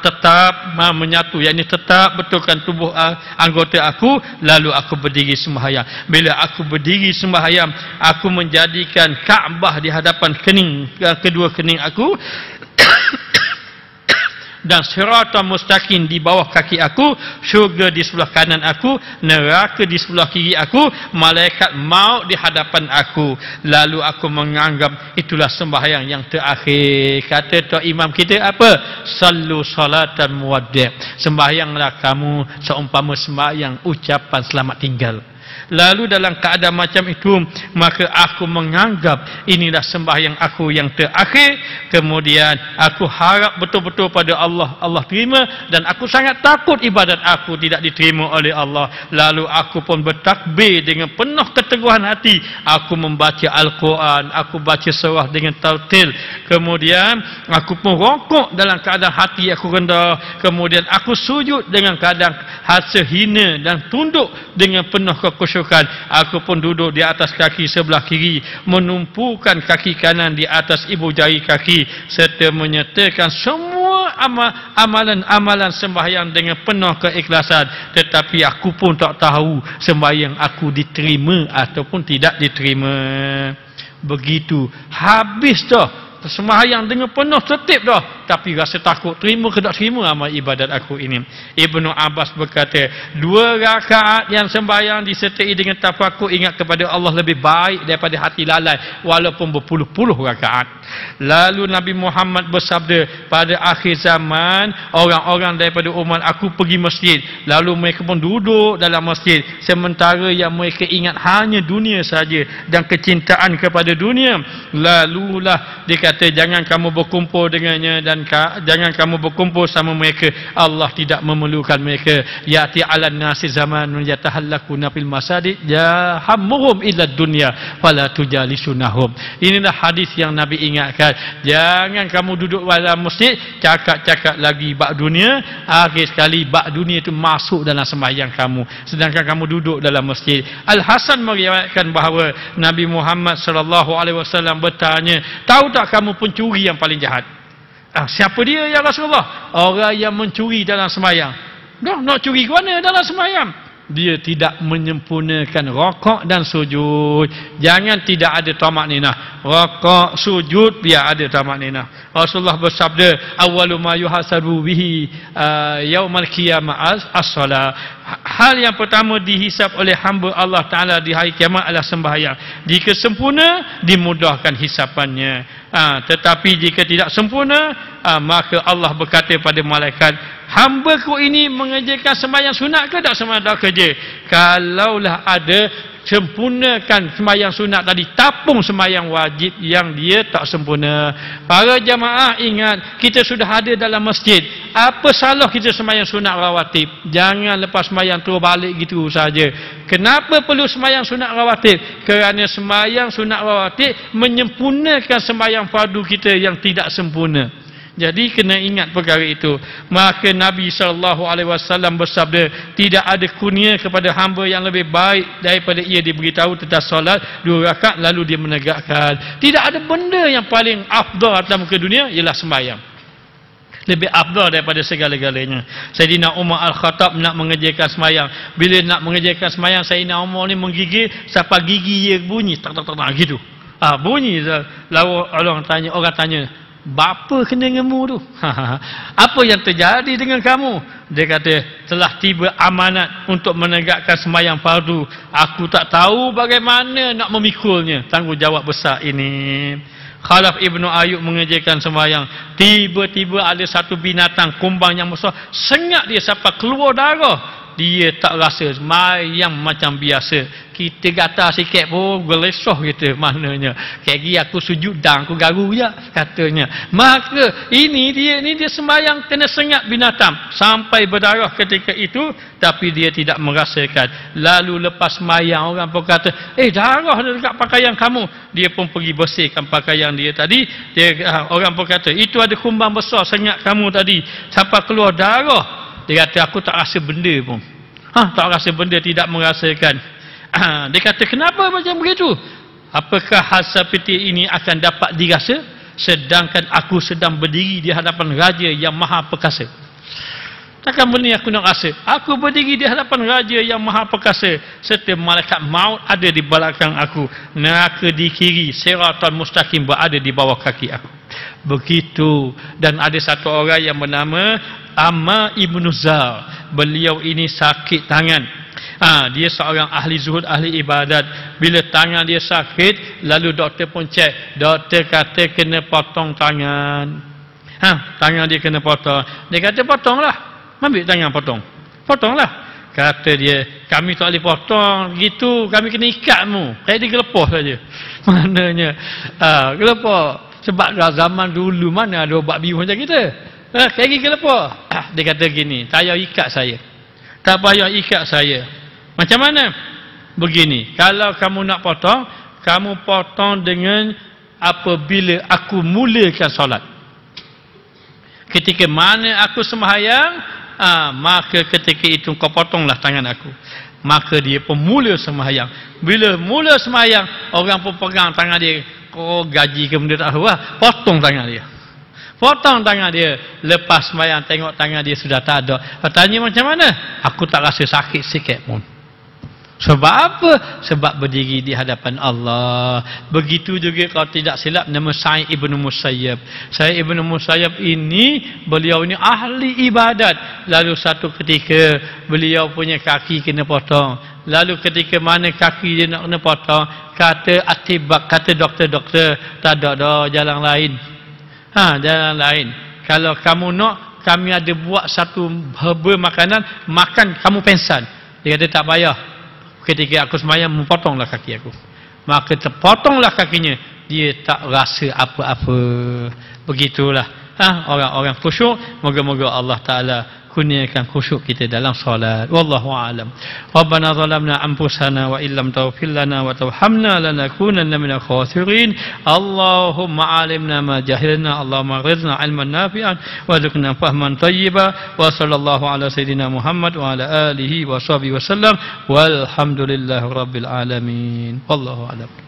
A: tetap menyatu. Yang ini tetap betulkan tubuh anggota aku. Lalu aku berdiri sembahyang. Bila aku berdiri sembahyang, aku menjadikan Kaabah di hadapan kedua kening aku. Dan siratan mustaqim di bawah kaki aku, syurga di sebelah kanan aku, neraka di sebelah kiri aku, malaikat maut di hadapan aku. Lalu aku menganggap itulah sembahyang yang terakhir. Kata tok imam kita apa? Sallu salatan muwaddi'. Sembahyanglah kamu seumpama sembahyang ucapan selamat tinggal. Lalu dalam keadaan macam itu, maka aku menganggap inilah sembahyang aku yang terakhir. Kemudian aku harap betul-betul pada Allah, Allah terima, dan aku sangat takut ibadat aku tidak diterima oleh Allah. Lalu aku pun bertakbir dengan penuh keteguhan hati. Aku membaca Al-Quran, aku baca surah dengan tartil. Kemudian aku pun rokok dalam keadaan hati aku rendah. Kemudian aku sujud dengan keadaan rasa hina dan tunduk dengan penuh kekhusyukan. Aku pun duduk di atas kaki sebelah kiri, menumpukan kaki kanan di atas ibu jari kaki, serta menyertakan semua amalan-amalan sembahyang dengan penuh keikhlasan. Tetapi aku pun tak tahu sembahyang aku diterima ataupun tidak diterima. Begitu habis dah sembahyang dengan penuh tertib dah, tapi rasa takut terima ke tak terima amal ibadat aku ini. Ibnu Abbas berkata, 2 rakaat yang sembahyang disertai dengan tafakur ingat kepada Allah lebih baik daripada hati lalai walaupun berpuluh-puluh rakaat. Lalu Nabi Muhammad bersabda, pada akhir zaman orang-orang daripada umat aku pergi masjid, lalu mereka pun duduk dalam masjid sementara yang mereka ingat hanya dunia saja dan kecintaan kepada dunia. Lalulah kata, jangan kamu berkumpul dengannya dan jangan kamu berkumpul sama mereka. Allah tidak memerlukan mereka. Ya'ti 'alan nasi zamanun yatahallakuna fil masajid yahammuhum illa dunya fala tujalisunahum. Inilah hadis yang Nabi ingatkan. Jangan kamu duduk dalam masjid cakap-cakap lagi bab dunia. Akhir sekali bab dunia itu masuk dalam sembahyang kamu, sedangkan kamu duduk dalam masjid. Al-Hasan meriwayatkan bahawa Nabi Muhammad sallallahu alaihi wasallam bertanya, tahu tak kamu pencuri yang paling jahat? Siapa dia ya Rasulullah? Orang yang mencuri dalam sembahyang. Dah nak curi ke mana dalam sembahyang? Dia tidak menyempurnakan rokok dan sujud. Jangan tidak ada tamak ninah. Rokok, sujud, biar ada tamak ninah. Rasulullah bersabda, awwalu ma yuhasabu bihi yaumal qiyamah as-salah. Hal yang pertama dihisap oleh hamba Allah Ta'ala di hari kiamat adalah sembahyang. Jika sempurna, dimudahkan hisapannya. Tetapi jika tidak sempurna, maka Allah berkata pada malaikat, hamba-Ku ini mengerjakan sembahyang sunat ke tak sembahyang kerja? Kalaulah ada, sempurnakan sembahyang sunat tadi, tapung sembahyang wajib yang dia tak sempurna. Para jamaah ingat, kita sudah ada dalam masjid, apa salah kita sembahyang sunat rawatib? Jangan lepas sembahyang terus balik gitu saja. Kenapa perlu sembahyang sunat rawatib? Kerana sembahyang sunat rawatib menyempurnakan sembahyang fardu kita yang tidak sempurna. Jadi kena ingat perkara itu. Maka Nabi SAW bersabda, tidak ada kurnia kepada hamba yang lebih baik daripada ia diberitahu tentang solat 2 rakaat lalu dia menegakkan. Tidak ada benda yang paling afdal atas muka dunia ialah sembahyang. Lebih afdal daripada segala-galanya. Sayyidina Umar Al-Khattab nak mengerjakan sembahyang. Bila nak mengerjakan sembahyang, Sayyidina Umar ni menggigil sampai gigi dia bunyi tak gitu. Bunyi lalu orang tanya, bapa kena ngemu tu? Apa yang terjadi dengan kamu? Dia kata, telah tiba amanat untuk menegakkan sembahyang fardu. Aku tak tahu bagaimana nak memikulnya. Tanggungjawab besar ini. Khalaf Ibnu Ayyub mengerjakan sembahyang. Tiba-tiba ada satu binatang kumbang yang besar, sengat dia sampai keluar darah. Dia tak rasa sembahyang macam biasa. Kita gatal sikit pun gelesah kita maknanya. Kayak gini aku sujud dan aku garu je katanya. Maka dia sembahyang kena sengat binatang sampai berdarah ketika itu, tapi dia tidak merasakan. Lalu lepas sembahyang orang pun kata, darah dekat pakaian kamu. Dia pun pergi bersihkan pakaian dia tadi. Orang pun kata, itu ada kumbang besar sengat kamu tadi sampai keluar darah. Dia kata, aku tak rasa benda pun. Tak rasa benda, tidak merasakan. Dia kata, kenapa macam begitu? Apakah hal seperti ini akan dapat dirasa sedangkan aku sedang berdiri di hadapan Raja yang Maha Perkasa? Takkan benda aku nak rasa? Aku berdiri di hadapan Raja yang Maha Perkasa, serta malaikat maut ada di belakang aku, neraka di kiri, siratal mustaqim berada di bawah kaki aku. Begitu. Dan ada satu orang yang bernama Amma Ibnu Zar. Beliau ini sakit tangan. Dia seorang ahli zuhud, ahli ibadat. Bila tangan dia sakit, lalu doktor pun cek. Doktor kata kena potong tangan. Tangan dia kena potong. Dia kata potonglah. Ambil tangan potong. Potonglah. Kata dia, kami tak boleh potong gitu, kami kena ikatmu. Kayak dia gelepah saja. Maknanya gelepah. Sebab zaman dulu mana ada obat bius macam kita. Kayak gini gelepah. Dia kata gini, tak payah ikat saya. Tak payah ikat saya. Macam mana? Begini, kalau kamu nak potong, kamu potong dengan apabila aku mulakan solat. Ketika mana aku sembahyang, maka ketika itu kau potonglah tangan aku. Maka dia pun mula sembahyang. Bila mula sembahyang, orang pun pegang tangan dia. Gaji ke benda tak tahu lah. Potong tangan dia. Potong tangan dia. Lepas sembahyang tengok tangan dia sudah tak ada. Tanya macam mana? Aku tak rasa sakit sikit pun. Sebab apa? Sebab berdiri di hadapan Allah. Begitu juga kalau tidak silap nama Sa'id Ibnu Musayyab. Sa'id Ibnu Musayyab ini, beliau ini ahli ibadat. Lalu satu ketika beliau punya kaki kena potong. Lalu ketika mana kaki dia nak kena potong, kata atibak, kata doktor-doktor, tak ada dah jalan lain. Jalan lain. Kalau kamu nak, kami ada buat satu herba makanan, makan kamu pensan. Dia kata tak payah. Ketika aku sembahyang, memotonglah kaki aku. Maka terpotonglah kakinya. Dia tak rasa apa-apa. Begitulah orang-orang khusyuk. Moga-moga Allah Ta'ala kurniakan khusyuk kita dalam solat. Wallahu a'lam. Rabbana zalamna anfusana wa illam taghfir lana wa tarhamna lanakunanna minal khasirin. Allahumma alimna ma jahilna, Allahumma ghfirna ilman nafi'an wa rizqna fahman thayyiba. Wa sallallahu ala sayidina Muhammad wa ala alihi wa sahbihi wa sallam. Walhamdulillahi rabbil alamin. Wallahu a'lam.